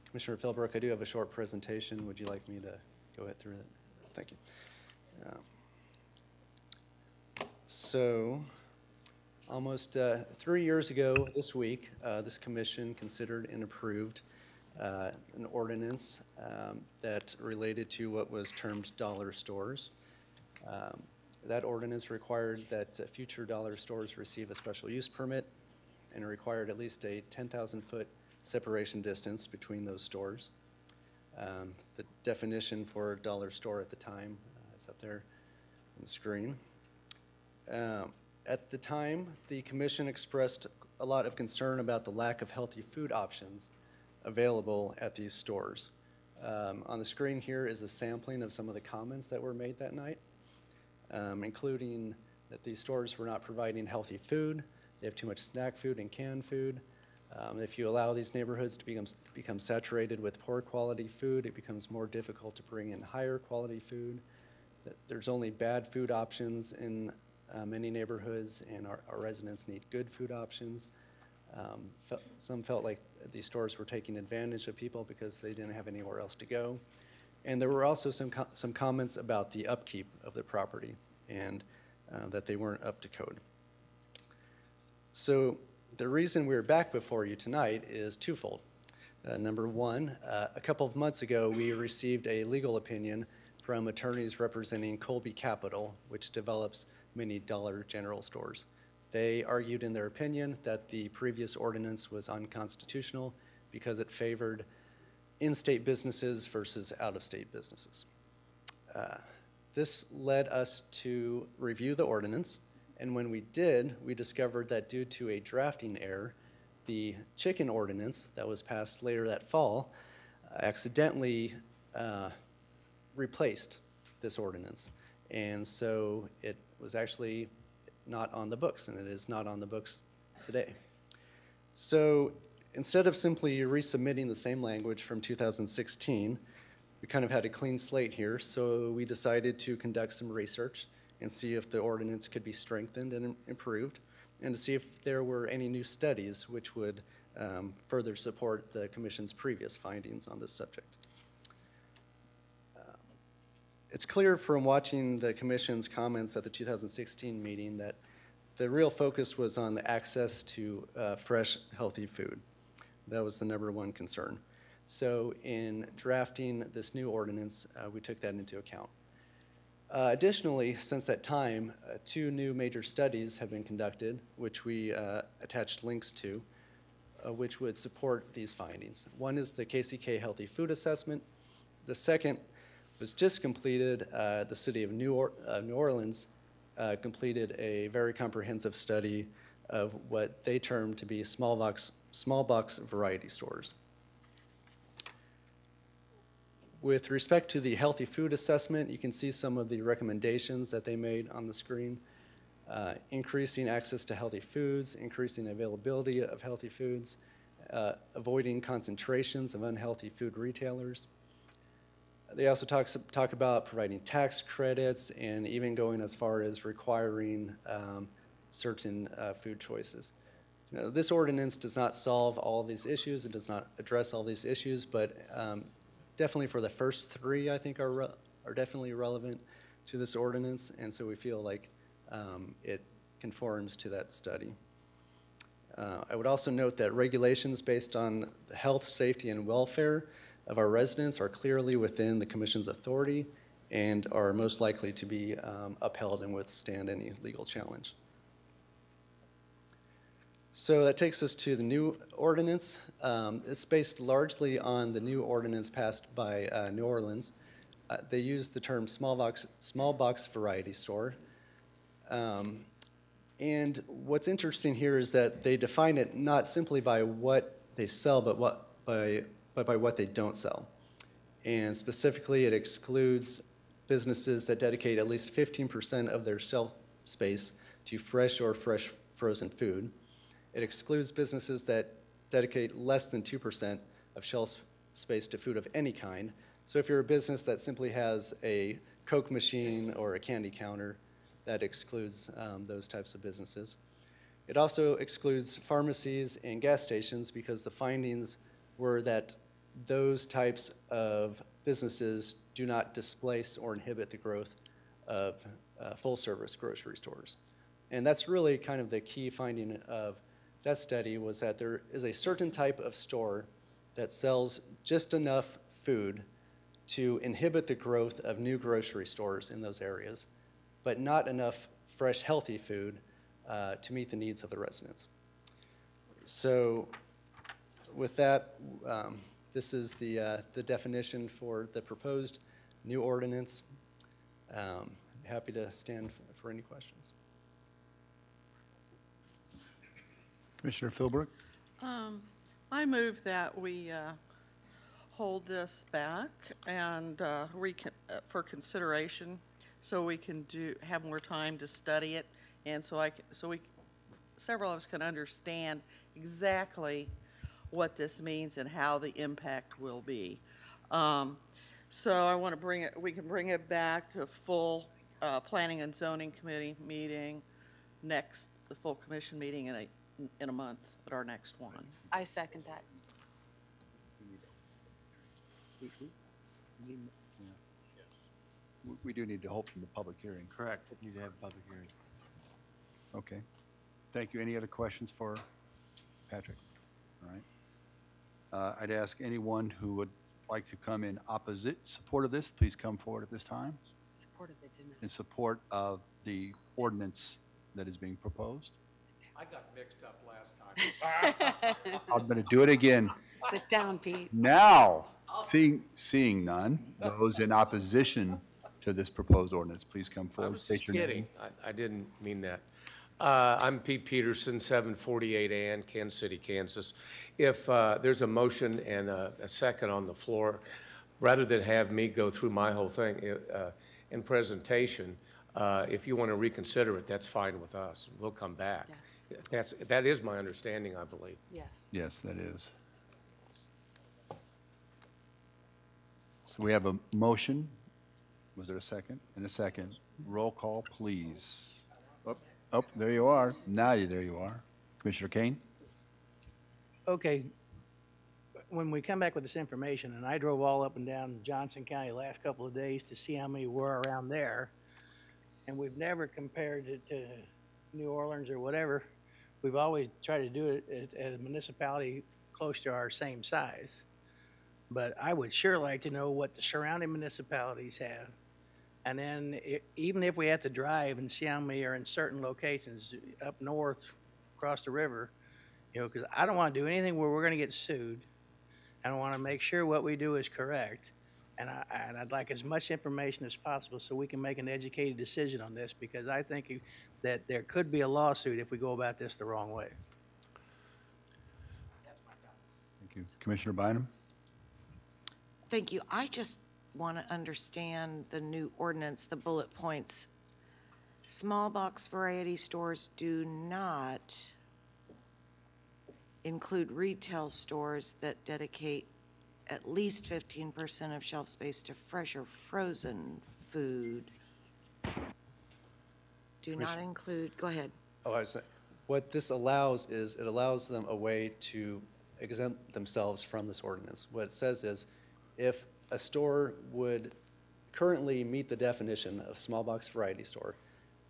Commissioner Philbrook, I do have a short presentation. Would you like me to go ahead through it? Thank you. So, almost 3 years ago this week, this commission considered and approved an ordinance that related to what was termed dollar stores. That ordinance required that future dollar stores receive a special use permit and required at least a 10,000-foot separation distance between those stores. The definition for dollar store at the time is up there on the screen. At the time, the commission expressed a lot of concern about the lack of healthy food options available at these stores. On the screen here is a sampling of some of the comments that were made that night, including that these stores were not providing healthy food, they have too much snack food and canned food. If you allow these neighborhoods to become saturated with poor quality food, it becomes more difficult to bring in higher quality food. That there's only bad food options in many neighborhoods, and our residents need good food options. Some felt like these stores were taking advantage of people because they didn't have anywhere else to go. And there were also some comments about the upkeep of the property and that they weren't up to code. So the reason we're back before you tonight is twofold. Number one, a couple of months ago, we received a legal opinion from attorneys representing Colby Capital, which develops many Dollar General stores. They argued in their opinion that the previous ordinance was unconstitutional because it favored in-state businesses versus out-of-state businesses. This led us to review the ordinance, and when we did, we discovered that due to a drafting error, the chicken ordinance that was passed later that fall accidentally replaced this ordinance. And so it was actually not on the books, and it is not on the books today. So instead of simply resubmitting the same language from 2016, we kind of had a clean slate here, so we decided to conduct some research and see if the ordinance could be strengthened and improved, and to see if there were any new studies which would further support the Commission's previous findings on this subject. It's clear from watching the Commission's comments at the 2016 meeting that the real focus was on the access to fresh, healthy food. That was the number one concern. So in drafting this new ordinance, we took that into account. Additionally, since that time, 2 new major studies have been conducted, which we attached links to, which would support these findings. One is the KCK Healthy Food Assessment. The second was just completed. The city of New Orleans completed a very comprehensive study of what they termed to be small box variety stores. With respect to the healthy food assessment, you can see some of the recommendations that they made on the screen. Increasing access to healthy foods, increasing availability of healthy foods, avoiding concentrations of unhealthy food retailers. They also talk about providing tax credits and even going as far as requiring certain food choices. Now, this ordinance does not solve all of these issues. It does not address all these issues, but definitely for the first 3, I think, are definitely relevant to this ordinance, and so we feel like it conforms to that study. I would also note that regulations based on the health, safety, and welfare of our residents are clearly within the Commission's authority and are most likely to be upheld and withstand any legal challenge. So that takes us to the new ordinance. It's based largely on the new ordinance passed by New Orleans. They use the term small box variety store. And what's interesting here is that they define it not simply by what they sell, but by what they don't sell. And specifically, it excludes businesses that dedicate at least 15% of their shelf space to fresh or fresh frozen food. It excludes businesses that dedicate less than 2% of shelf space to food of any kind. So if you're a business that simply has a Coke machine or a candy counter, that excludes those types of businesses. It also excludes pharmacies and gas stations because the findings were that those types of businesses do not displace or inhibit the growth of full-service grocery stores. And that's really kind of the key finding of that study, was that there is a certain type of store that sells just enough food to inhibit the growth of new grocery stores in those areas, but not enough fresh, healthy food to meet the needs of the residents. So with that, this is the definition for the proposed new ordinance. Happy to stand for any questions. Commissioner Philbrook? I move that we hold this back and for consideration, so we can have more time to study it, and several of us can understand exactly what this means and how the impact will be. So I want to we can bring it back to a full Planning and Zoning Committee meeting the full commission meeting in a month at our next one. I second that. We do need to hold from the public hearing. Correct. We need to have a public hearing. Okay. Thank you. Any other questions for Patrick? All right. I'd ask anyone who would like to come in support of this, please come forward at this time. Supported, they didn't. In support of the ordinance that is being proposed. I got mixed up last time. I'm going to do it again. Sit down, Pete. Now, seeing none, those in opposition to this proposed ordinance, please come I forward. was State just your kidding. name. I didn't mean that. I'm Pete Peterson, 748 Ann, Kansas City, Kansas. If there's a motion and a second on the floor, rather than have me go through my whole thing in presentation, if you want to reconsider it, that's fine with us. We'll come back. Yes. That is my understanding, I believe. Yes. Yes, that is. So we have a motion. Was there a second? And a second. Roll call, please. Oh, there you are. Now there you are. Commissioner Kane? Okay, when we come back with this information, and I drove all up and down Johnson County the last couple of days to see how many were around there, and we've never compared it to New Orleans or whatever. We've always tried to do it at a municipality close to our same size. But I would sure like to know what the surrounding municipalities have. And then even if we have to drive and see how many are in certain locations up north, across the river, because I don't want to do anything where we're going to get sued. I want to make sure what we do is correct. And I'd like as much information as possible so we can make an educated decision on this, because I think that there could be a lawsuit if we go about this the wrong way. Thank you. Commissioner Bynum? Thank you. I just want to understand the new ordinance, the bullet points. Small box variety stores do not include retail stores that dedicate at least 15% of shelf space to fresh or frozen food. Do not include, go ahead. Oh, I was saying, what this allows is it allows them a way to exempt themselves from this ordinance. What it says is, if a store would currently meet the definition of small box variety store,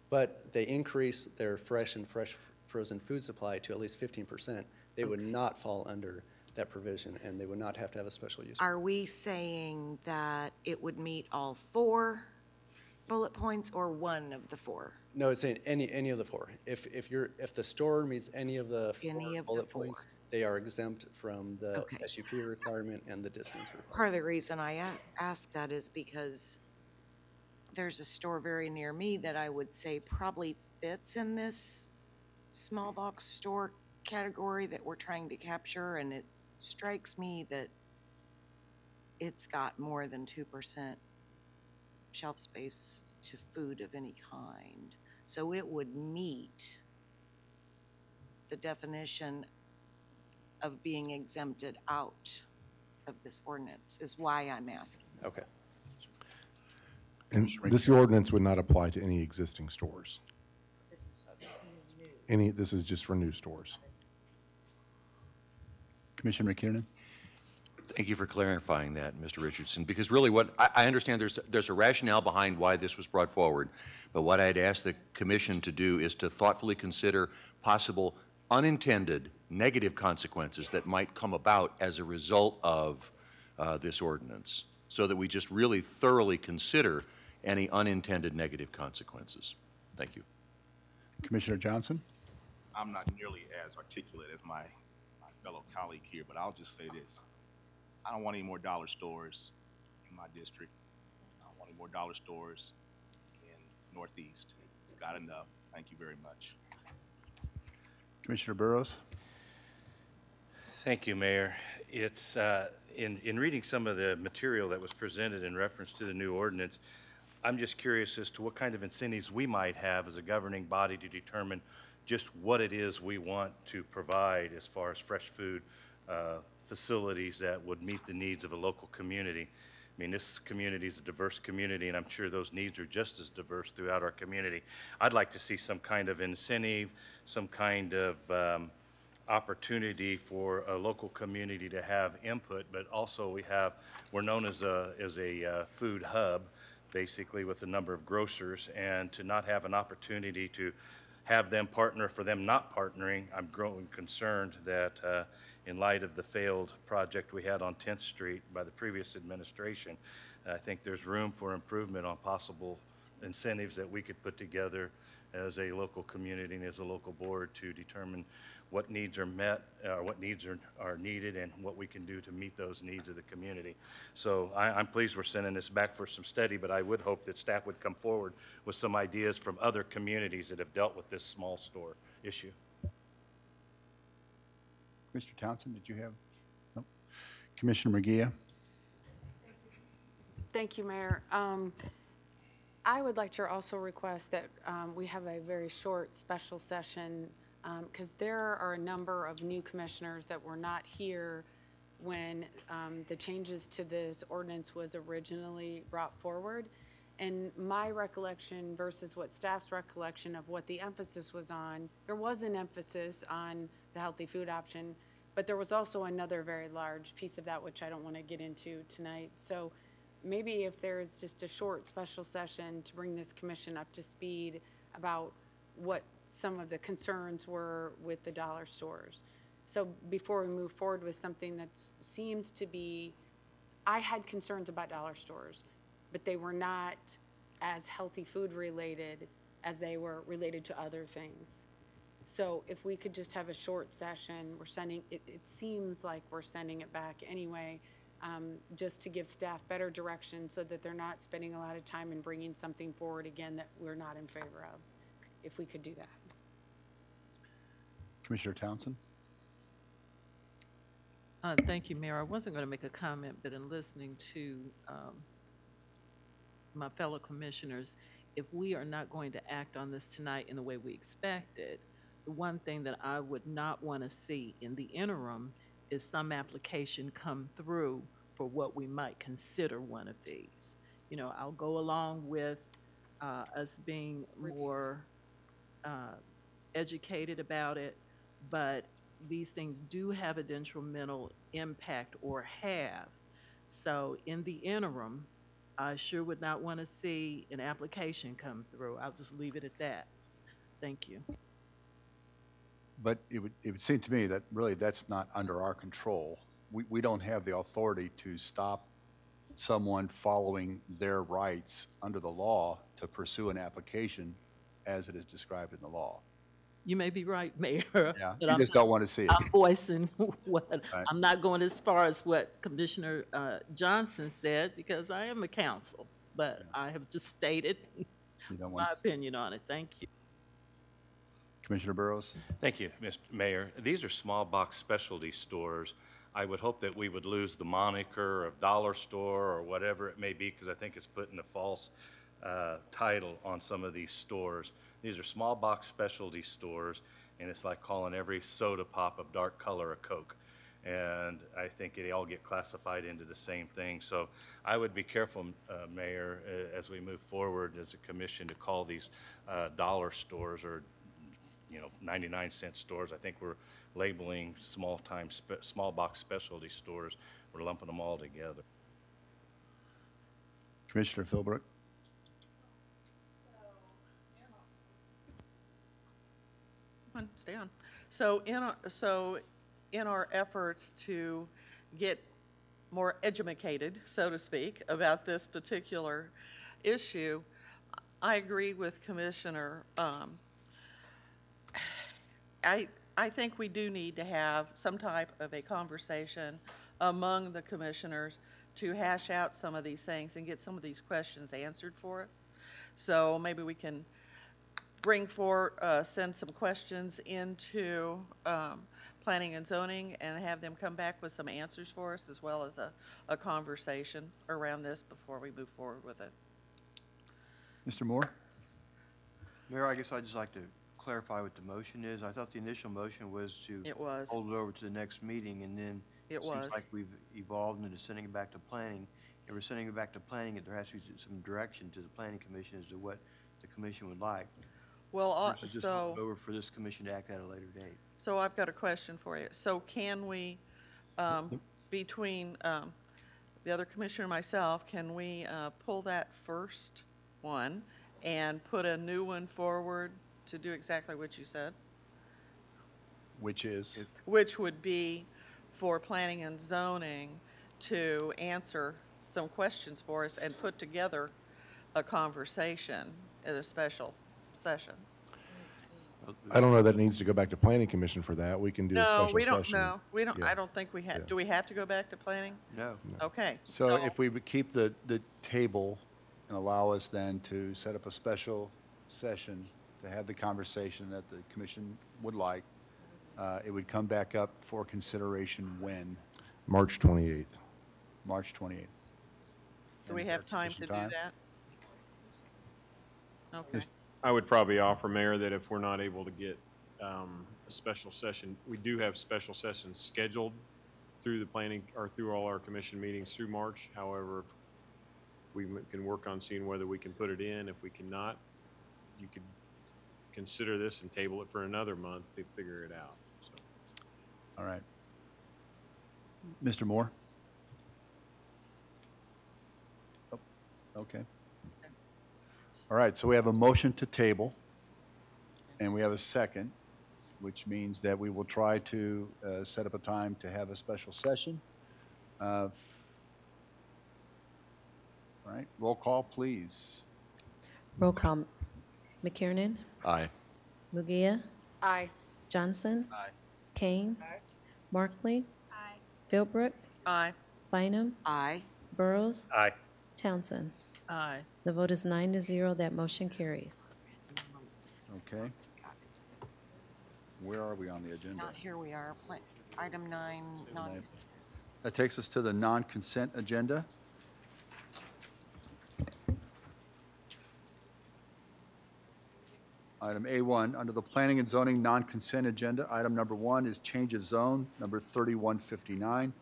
but they increase their fresh and fresh frozen food supply to at least 15%, they would not fall under that provision, and they would not have to have a special use. Are we saying that it would meet all 4 bullet points or one of the 4? No, it's saying any of the four. If the store meets any of the four Any of the bullet four. points, they are exempt from the Okay. SUP requirement and the distance requirement. Part of the reason I asked that is because there's a store very near me that I would say probably fits in this small box store category that we're trying to capture, and it strikes me that it's got more than 2% shelf space to food of any kind. So it would meet the definition of being exempted out of this ordinance, is why I'm asking. Okay. And this ordinance would not apply to any existing stores. This is just for new stores. Commissioner McKiernan? Thank you for clarifying that, Mr. Richardson, because really what I understand there's a rationale behind why this was brought forward, but what I'd ask the commission to do is to thoughtfully consider possible unintended negative consequences that might come about as a result of this ordinance, so that we just really thoroughly consider any unintended negative consequences. Thank you. Commissioner Johnson? I'm not nearly as articulate as my fellow colleague here, but I'll just say this. I don't want any more dollar stores in my district. I don't want any more dollar stores in Northeast. Got enough. Thank you very much. Commissioner Burrows? Thank you, Mayor. It's, in reading some of the material that was presented in reference to the new ordinance, I'm just curious as to what kind of incentives we might have as a governing body to determine just what it is we want to provide as far as fresh food facilities that would meet the needs of a local community. I mean, this community is a diverse community, and I'm sure those needs are just as diverse throughout our community. I'd like to see some kind of incentive, some kind of opportunity for a local community to have input, but also we're known as a food hub, basically, with a number of grocers, and to not have an opportunity to have them partner for them not partnering, I'm growing concerned that in light of the failed project we had on 10th Street by the previous administration, I think there's room for improvement on possible incentives that we could put together as a local community and as a local board to determine what needs are met, what needs are needed, and what we can do to meet those needs of the community. So I'm pleased we're sending this back for some study, but I would hope that staff would come forward with some ideas from other communities that have dealt with this small store issue. Mr. Townsend, did you have? No. Commissioner McGee? Thank you, Mayor. I would like to also request that we have a very short special session because there are a number of new commissioners that were not here when the changes to this ordinance was originally brought forward. And my recollection versus what staff's recollection of what the emphasis was on, there was an emphasis on the healthy food option, but there was also another very large piece of that which I don't want to get into tonight. So maybe if there's just a short special session to bring this commission up to speed about what some of the concerns were with the dollar stores. So before we move forward with something that seemed to be, I had concerns about dollar stores, but they were not as healthy food related as they were related to other things. So if we could just have a short session, we're sending, it seems like we're sending it back anyway, just to give staff better direction so that they're not spending a lot of time and bringing something forward again that we're not in favor of, if we could do that. Commissioner Townsend? Thank you, Mayor. I wasn't going to make a comment, but in listening to my fellow commissioners, if we are not going to act on this tonight in the way we expected, the one thing that I would not want to see in the interim is some application come through for what we might consider one of these. You know, I'll go along with us being more educated about it, but these things do have a detrimental impact or have. So in the interim, I sure would not want to see an application come through. I'll just leave it at that. Thank you. But it would seem to me that really that's not under our control. We don't have the authority to stop someone following their rights under the law to pursue an application as it is described in the law. You may be right, Mayor. Yeah, you just don't want to see it. I'm voicing what, Right. I'm not going as far as what Commissioner Johnson said, because I am a counsel, but I have just stated You don't my want to opinion on it. Thank you. Commissioner Burrows? Thank you, Mr. Mayor. These are small box specialty stores. I would hope that we would lose the moniker of dollar store or whatever it may be, because I think it's putting a false title on some of these stores. These are small box specialty stores, and it's like calling every soda pop of dark color a Coke. And I think they all get classified into the same thing. So I would be careful, Mayor, as we move forward as a commission to call these dollar stores or 99-cent stores. I think we're labeling small box specialty stores. We're lumping them all together. Commissioner Philbrook? Come on, stay on. So in our efforts to get more educated, so to speak, about this particular issue, I agree with Commissioner. I think we do need to have some type of a conversation among the commissioners to hash out some of these things and get some of these questions answered for us. So maybe we can send some questions into planning and zoning and have them come back with some answers for us, as well as a conversation around this before we move forward with it. Mr. Moore? Mayor, I guess I'd just like to clarify what the motion is. I thought the initial motion was to hold it over to the next meeting, and then it seems like we've evolved into sending it back to planning. If we're sending it back to planning, there has to be some direction to the planning commission as to what the commission would like. Well, Just hold it over for this commission to act at a later date. So I've got a question for you. So can we, between the other commissioner and myself, can we pull that first one and put a new one forward to do exactly what you said? Which is? Which would be for planning and zoning to answer some questions for us and put together a conversation at a special session. I don't know that it needs to go back to planning commission for that. We can do a special session. No, we don't know. We don't, Yeah. I don't think we have. Yeah. Do we have to go back to planning? No. Okay. So if we would keep the table and allow us then to set up a special session to have the conversation that the commission would like, it would come back up for consideration when? March 28th. March 28th. Do we have time to do that? Okay. I would probably offer, Mayor, that if we're not able to get a special session, we do have special sessions scheduled through the planning or through all our commission meetings through March. However, we can work on seeing whether we can put it in. If we cannot, you could consider this and table it for another month to figure it out. So. All right. Mr. Moore? Oh, okay. All right, so we have a motion to table, and we have a second, which means that we will try to set up a time to have a special session. All right, roll call, please. Roll call. McKiernan? Aye. Mugia? Aye. Johnson? Aye. Kane? Markley? Aye. Philbrook? Aye. Bynum? Aye. Burrows? Aye. Townsend? Aye. The vote is 9-0. That motion carries. Okay. Where are we on the agenda? Not here we are. Item 9, non-consent. That takes us to the non-consent agenda. Item A1, under the Planning and Zoning non-consent agenda, item number 1 is change of zone, number 3159.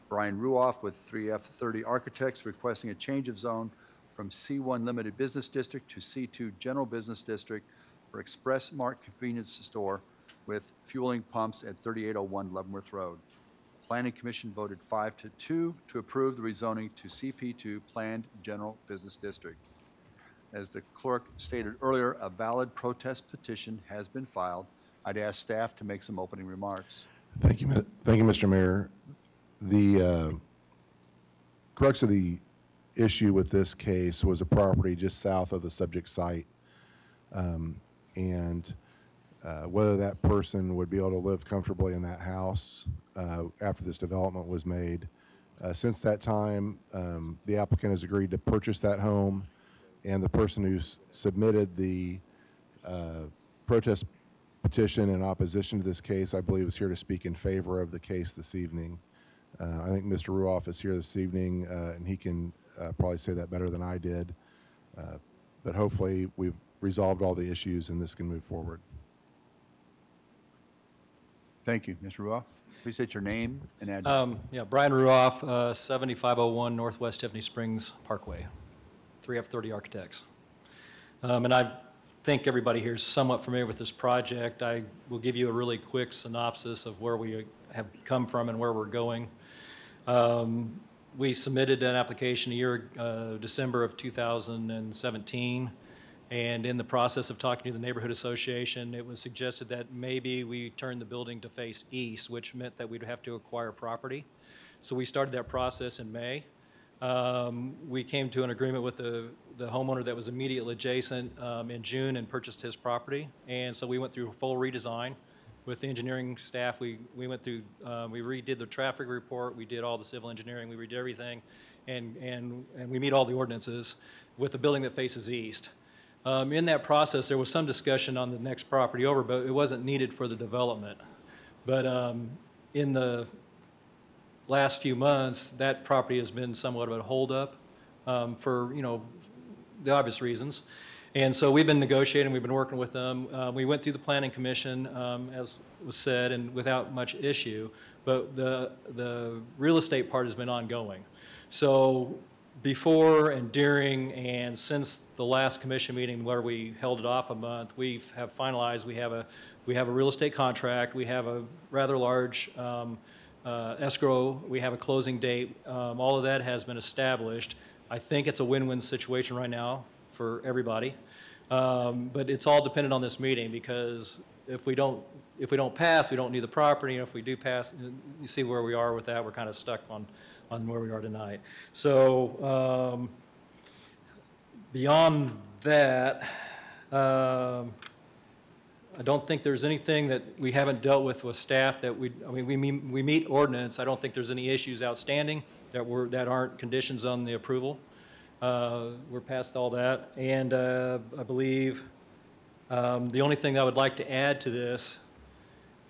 Brian Ruoff with 3F30 Architects requesting a change of zone from C1 Limited Business District to C2 General Business District for Express Mart Convenience Store with fueling pumps at 3801 Leavenworth Road. Planning Commission voted 5-2 to approve the rezoning to CP2 Planned General Business District. As the clerk stated earlier, a valid protest petition has been filed. I'd ask staff to make some opening remarks. Thank you, Mr. Mayor. The crux of the issue with this case was a property just south of the subject site. and whether that person would be able to live comfortably in that house after this development was made. Since that time, the applicant has agreed to purchase that home, and the person who's submitted the protest petition in opposition to this case, I believe, is here to speak in favor of the case this evening. I think Mr. Ruoff is here this evening, and he can probably say that better than I did. But hopefully we've resolved all the issues and this can move forward. Thank you. Mr. Ruoff, please state your name and address. Yeah, Brian Ruoff, 7501 Northwest Tiffany Springs Parkway, 3F30 Architects. And I think everybody here is somewhat familiar with this project. I will give you a really quick synopsis of where we have come from and where we're going. We submitted an application December of 2017. And in the process of talking to the neighborhood association, it was suggested that maybe we turn the building to face east, which meant that we'd have to acquire property. So we started that process in May. We came to an agreement with the homeowner that was immediately adjacent in June and purchased his property. And so we went through a full redesign with the engineering staff. We went through, we redid the traffic report, we did all the civil engineering, we redid everything, and we meet all the ordinances with the building that faces east. In that process, there was some discussion on the next property over, but it wasn't needed for the development. But in the last few months, that property has been somewhat of a holdup for, the obvious reasons. And so we've been negotiating, we've been working with them. We went through the planning commission, as was said, and without much issue, but the real estate part has been ongoing. So before and during and since the last commission meeting where we held it off a month, we have finalized, we have a real estate contract, we have a rather large escrow, we have a closing date. All of that has been established. I think it's a win-win situation right now for everybody. But it's all dependent on this meeting, because if we don't pass, we don't need the property. And if we do pass, you see where we are with that. We're kind of stuck on where we are tonight. So beyond that, I don't think there's anything that we haven't dealt with staff that we meet ordinance. I don't think there's any issues outstanding that aren't conditions on the approval. We're past all that. And I believe the only thing I would like to add to this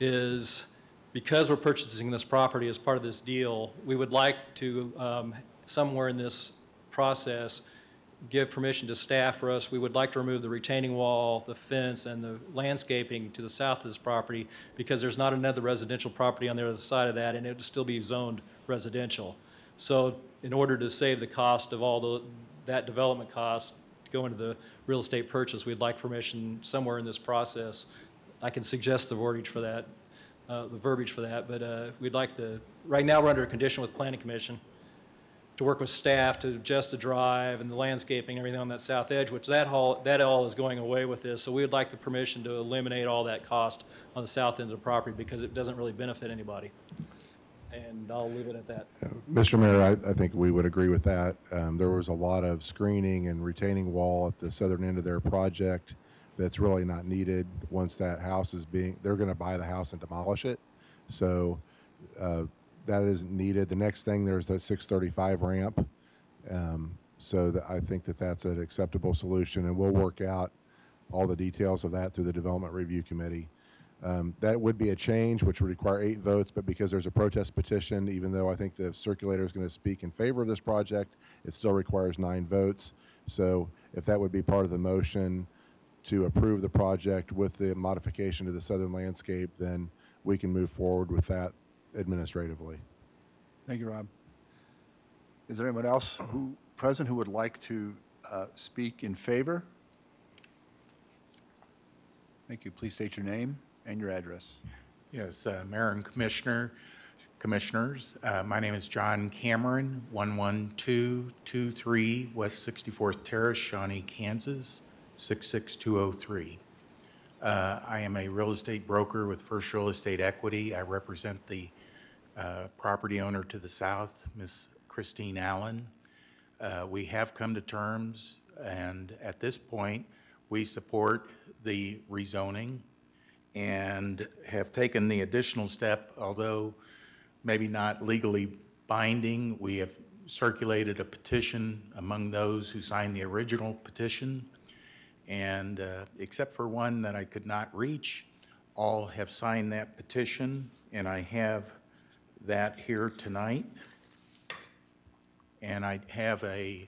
is, because we're purchasing this property as part of this deal, we would like to, somewhere in this process, give permission to staff for us. We would like to remove the retaining wall, the fence, and the landscaping to the south of this property, because there's not another residential property on the other side of that, and it would still be zoned residential. So in order to save the cost of all that development cost to go into the real estate purchase, we'd like permission somewhere in this process. I can suggest the verbiage for that, but we'd like right now we're under a condition with Planning Commission to work with staff to adjust the drive and the landscaping and everything on that south edge, which that all is going away with this. So we would like the permission to eliminate all that cost on the south end of the property, because it doesn't really benefit anybody. And I'll leave it at that. Mr. Mayor, I think we would agree with that. There was a lot of screening and retaining wall at the southern end of their project that's really not needed. Once that house is they're going to buy the house and demolish it. So that isn't needed. The next thing, there's a 635 ramp. So I think that's an acceptable solution, and we'll work out all the details of that through the Development Review Committee. That would be a change which would require 8 votes, but because there's a protest petition, even though I think the circulator is going to speak in favor of this project, it still requires 9 votes. So if that would be part of the motion to approve the project with the modification to the southern landscape, then we can move forward with that administratively. Thank you, Rob. Is there anyone else present who would like to speak in favor? Thank you. Please state your name and your address. Yes, Mayor and Commissioners, my name is John Cameron, 11223 West 64th Terrace, Shawnee, Kansas, 66203. I am a real estate broker with First Real Estate Equity. I represent the property owner to the south, Ms. Christine Allen. We have come to terms, and at this point, we support the rezoning and have taken the additional step, although maybe not legally binding. We have circulated a petition among those who signed the original petition, and except for one that I could not reach, all have signed that petition, and I have that here tonight. And I have a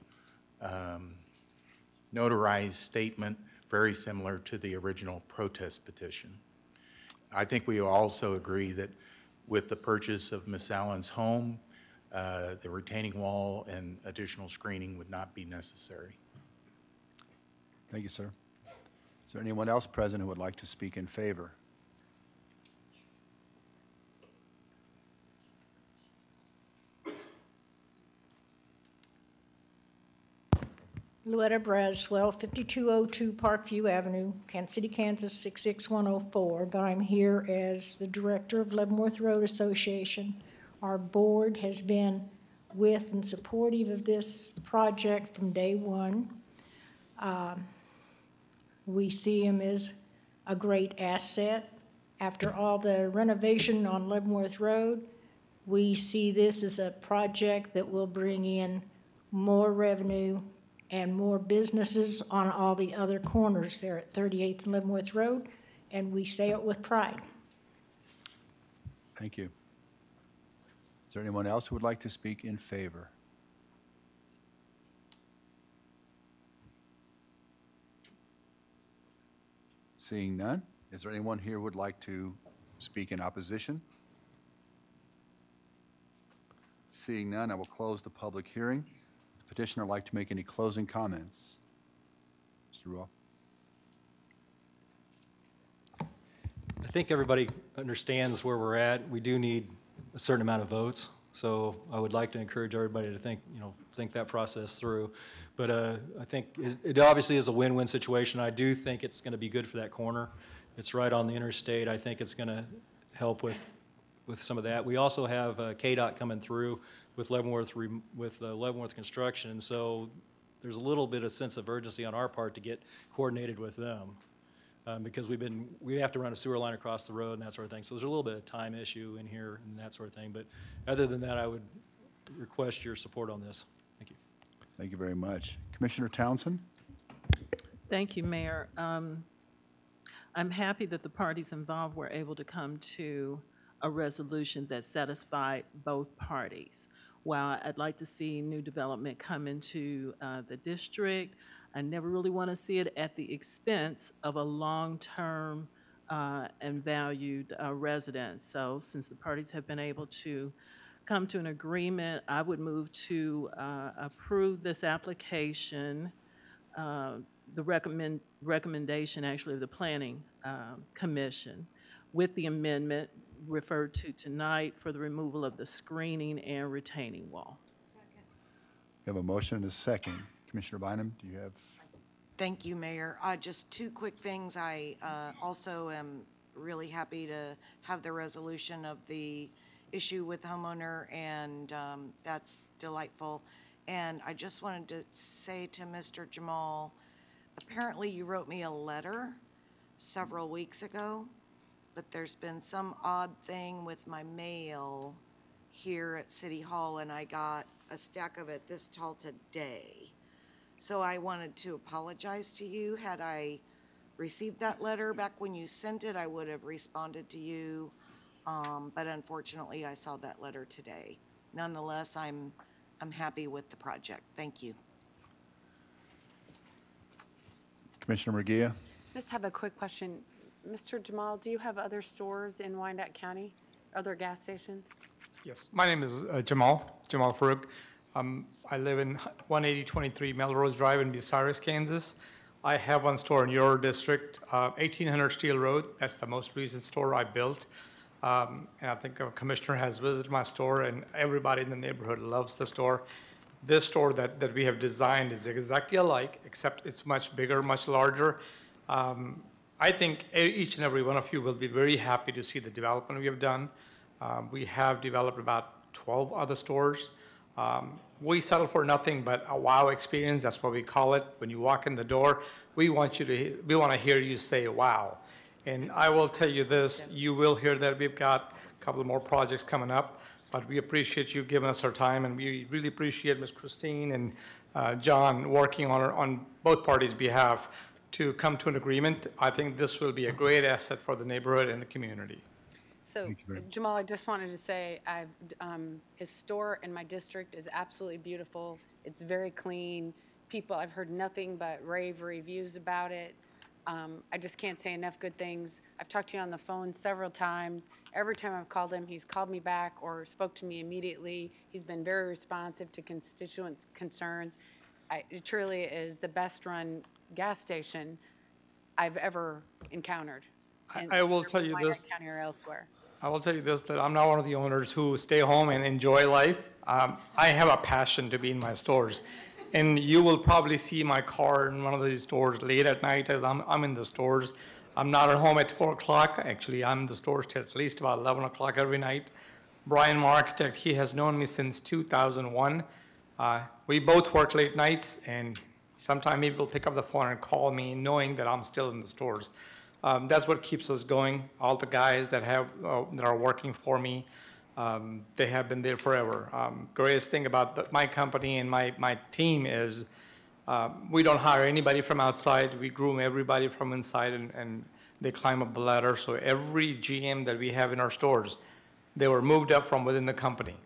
notarized statement very similar to the original protest petition. I think we also agree that with the purchase of Ms. Allen's home, the retaining wall and additional screening would not be necessary. Thank you, sir. Is there anyone else present who would like to speak in favor? Louetta Braswell, 5202 Parkview Avenue, Kansas City, Kansas, 66104, but I'm here as the director of Leavenworth Road Association. Our board has been with and supportive of this project from day one. We see him as a great asset. After all the renovation on Leavenworth Road, we see this as a project that will bring in more revenue and more businesses on all the other corners there at 38th and Leavenworth Road, and we say it with pride. Thank you. Is there anyone else who would like to speak in favor? Seeing none, is there anyone here who would like to speak in opposition? Seeing none, I will close the public hearing. The petitioner would like to make any closing comments. Mr. Ruoff. I think everybody understands where we're at. We do need a certain amount of votes, so I would like to encourage everybody to think that process through. But I think it obviously is a win-win situation. I do think it's going to be good for that corner. It's right on the interstate. I think it's going to help with some of that. We also have KDOT coming through with Leavenworth Construction, so there's a little bit of sense of urgency on our part to get coordinated with them. Because we have to run a sewer line across the road and that sort of thing. So there's a little bit of time issue in here and that sort of thing. But other than that, I would request your support on this. Thank you. Thank you very much. Commissioner Townsend? Thank you, Mayor. I'm happy that the parties involved were able to come to a resolution that satisfied both parties. While I'd like to see new development come into the district, I never really want to see it at the expense of a long-term and valued resident. So since the parties have been able to come to an agreement, I would move to approve this application, the recommendation actually of the Planning Commission, with the amendment referred to tonight for the removal of the screening and retaining wall. Second. We have a motion and a second. Commissioner Bynum, do you have? Thank you, Mayor. Just two quick things. I also am really happy to have the resolution of the issue with homeowner, and that's delightful. And I just wanted to say to Mr. Jamal, apparently you wrote me a letter several weeks ago, but there's been some odd thing with my mail here at City Hall, and I got a stack of it this tall today. So I wanted to apologize to you. Had I received that letter back when you sent it, I would have responded to you. But unfortunately, I saw that letter today. Nonetheless, I'm happy with the project. Thank you. Commissioner Murguia? Just have a quick question. Mr. Jamal, do you have other stores in Wyandotte County, other gas stations? Yes, my name is Jamal Farouk. I live in 18023 Melrose Drive in Bucyrus, Kansas. I have one store in your district, 1800 Steel Road. That's the most recent store I built. And I think a commissioner has visited my store, and everybody in the neighborhood loves the store. This store that we have designed is exactly alike, except it's much bigger, much larger. I think each and every one of you will be very happy to see the development we have done. We have developed about 12 other stores. We settle for nothing but a wow experience. That's what we call it. When you walk in the door, we want to hear you say wow. And I will tell you this, you will hear that we've got a couple more projects coming up, but we appreciate you giving us our time, and we really appreciate Ms. Christine and John working on both parties' behalf to come to an agreement. I think this will be a great asset for the neighborhood and the community. So, Jamal, I just wanted to say, his store in my district is absolutely beautiful. It's very clean. People, I've heard nothing but rave reviews about it. I just can't say enough good things. I've talked to you on the phone several times. Every time I've called him, he's called me back or spoke to me immediately. He's been very responsive to constituents' concerns. It truly is the best-run gas station I've ever encountered. I will tell you this. County or elsewhere. I will tell you this, that I'm not one of the owners who stay home and enjoy life. I have a passion to be in my stores. And you will probably see my car in one of these stores late at night as I'm in the stores. I'm not at home at 4 o'clock. Actually, I'm in the stores till at least about 11 o'clock every night. Brian, my architect, he has known me since 2001. We both work late nights, and sometimes he will pick up the phone and call me knowing that I'm still in the stores. That's what keeps us going. All the guys that are working for me, they have been there forever. Greatest thing about my company and my team is we don't hire anybody from outside. We groom everybody from inside, and they climb up the ladder. So every GM that we have in our stores, they were moved up from within the company.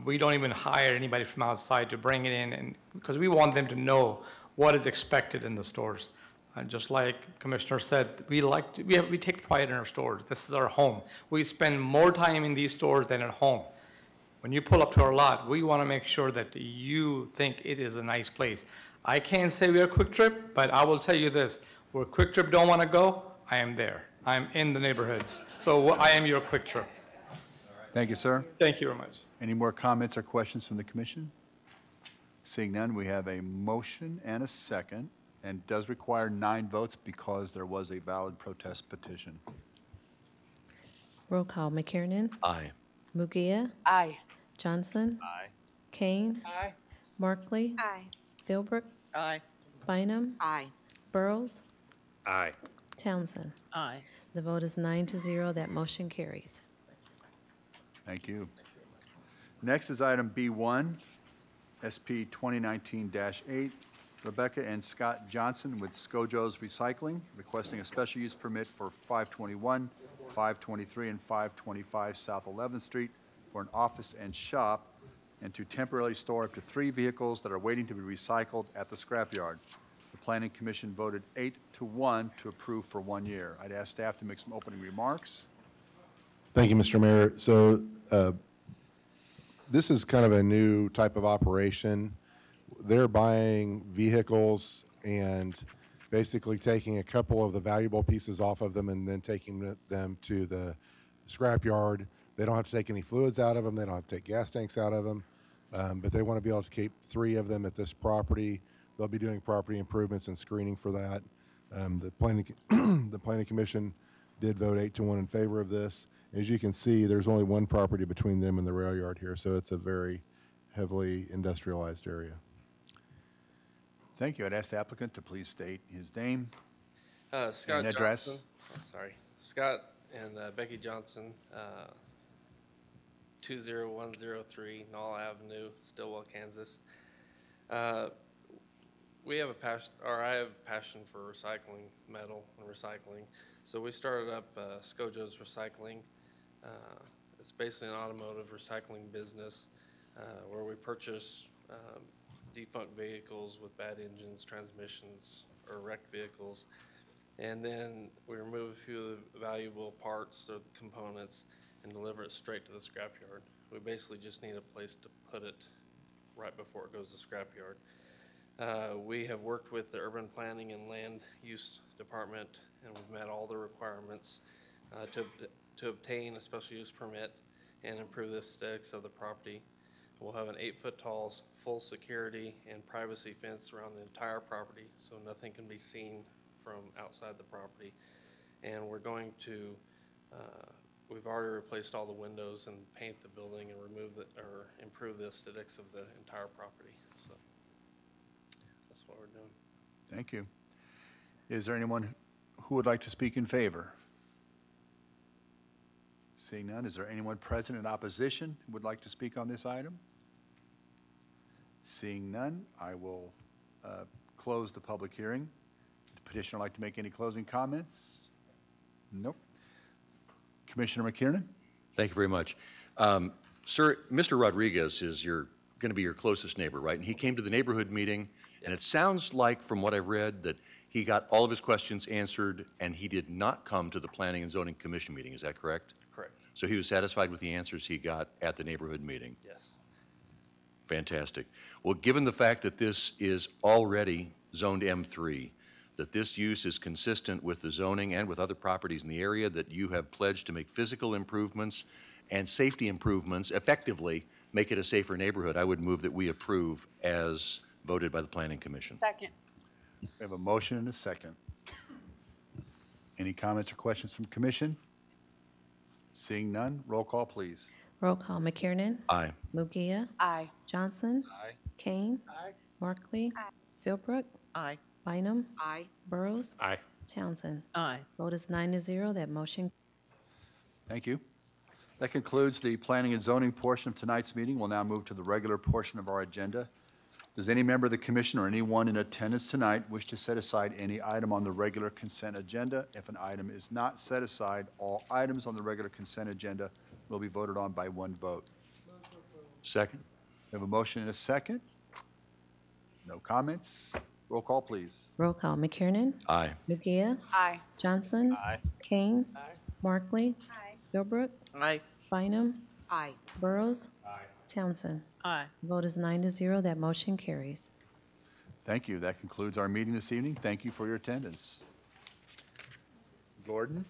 We don't even hire anybody from outside to bring it in, and because we want them to know what is expected in the stores. Just like Commissioner said, we take pride in our stores. This is our home. We spend more time in these stores than at home. When you pull up to our lot, we want to make sure that you think it is a nice place. I can't say we are Quick Trip, but I will tell you this: where Quick Trip don't want to go, I am there. I'm in the neighborhoods. So I am your Quick Trip. Thank you, sir. Thank you very much. Any more comments or questions from the commission? Seeing none, we have a motion and a second, and does require 9 votes because there was a valid protest petition. Roll call, McKiernan. Aye. Mugia. Aye. Johnson. Aye. Kane. Aye. Markley. Aye. Philbrook. Aye. Bynum. Aye. Burrows. Aye. Townsend. Aye. The vote is 9-0. That motion carries. Thank you. Next is item B1, SP 2019-8. Rebecca and Scott Johnson with Scojo's Recycling, requesting a special use permit for 521, 523, and 525 South 11th Street for an office and shop, and to temporarily store up to 3 vehicles that are waiting to be recycled at the scrapyard. The Planning Commission voted 8-1 to approve for 1 year. I'd ask staff to make some opening remarks. Thank you, Mr. Mayor. So this is kind of a new type of operation. They're buying vehicles and basically taking a couple of the valuable pieces off of them and then taking them to the scrapyard. They don't have to take any fluids out of them. They don't have to take gas tanks out of them. But they want to be able to keep 3 of them at this property. They'll be doing property improvements and screening for that. The Planning Commission did vote 8-1 in favor of this. As you can see, there's only 1 property between them and the rail yard here, so it's a very heavily industrialized area. Thank you. I'd ask the applicant to please state his name Scott and address. Johnson. Sorry. Scott and Becky Johnson, 20103 Knoll Avenue, Stillwell, Kansas. We have a passion, or I have a passion for recycling, metal and recycling. So we started up Scojo's Recycling. It's basically an automotive recycling business where we purchase defunct vehicles with bad engines, transmissions, or wrecked vehicles. And then we remove a few of the valuable parts or the components and deliver it straight to the scrapyard. We basically just need a place to put it right before it goes to scrapyard. We have worked with the Urban Planning and Land Use Department, and we've met all the requirements to obtain a special use permit and improve the aesthetics of the property. We'll have an 8-foot tall, full security and privacy fence around the entire property, so nothing can be seen from outside the property. And we're going to we've already replaced all the windows and paint the building and improve the aesthetics of the entire property. So that's what we're doing. Thank you. Is there anyone who would like to speak in favor? Seeing none, is there anyone present in opposition who would like to speak on this item? Seeing none, I will close the public hearing. Would the petitioner like to make any closing comments? Nope. Commissioner McKiernan? Thank you very much. Sir, Mr. Rodriguez is going to be your closest neighbor, right? And he came to the neighborhood meeting, and it sounds like, from what I've read, that he got all of his questions answered, and he did not come to the Planning and Zoning Commission meeting. Is that correct? Correct. So he was satisfied with the answers he got at the neighborhood meeting? Yes. Fantastic. Well, given the fact that this is already zoned M3, that this use is consistent with the zoning and with other properties in the area, that you have pledged to make physical improvements and safety improvements, effectively make it a safer neighborhood, I would move that we approve as voted by the Planning Commission. Second. We have a motion and a second. Any comments or questions from Commission? Seeing none, roll call, please. Roll call, McKiernan. Aye. Mugia. Aye. Johnson. Aye. Kane. Aye. Markley. Philbrook. Aye. Bynum. Aye. Burrows. Aye. Townsend. Aye. Vote is 9-0, that motion. Thank you. That concludes the planning and zoning portion of tonight's meeting. We'll now move to the regular portion of our agenda. Does any member of the commission or anyone in attendance tonight wish to set aside any item on the regular consent agenda? If an item is not set aside, all items on the regular consent agenda will be voted on by one vote. Second. We have a motion and a second. No comments. Roll call, please. Roll call, McKiernan. Aye. Mugia. Aye. Johnson. Aye. Kane. Markley. Philbrook. Aye. Bynum. Aye. Burrows. Townsend. Aye. Vote is 9-0, that motion carries. Thank you. That concludes our meeting this evening. Thank you for your attendance. Gordon?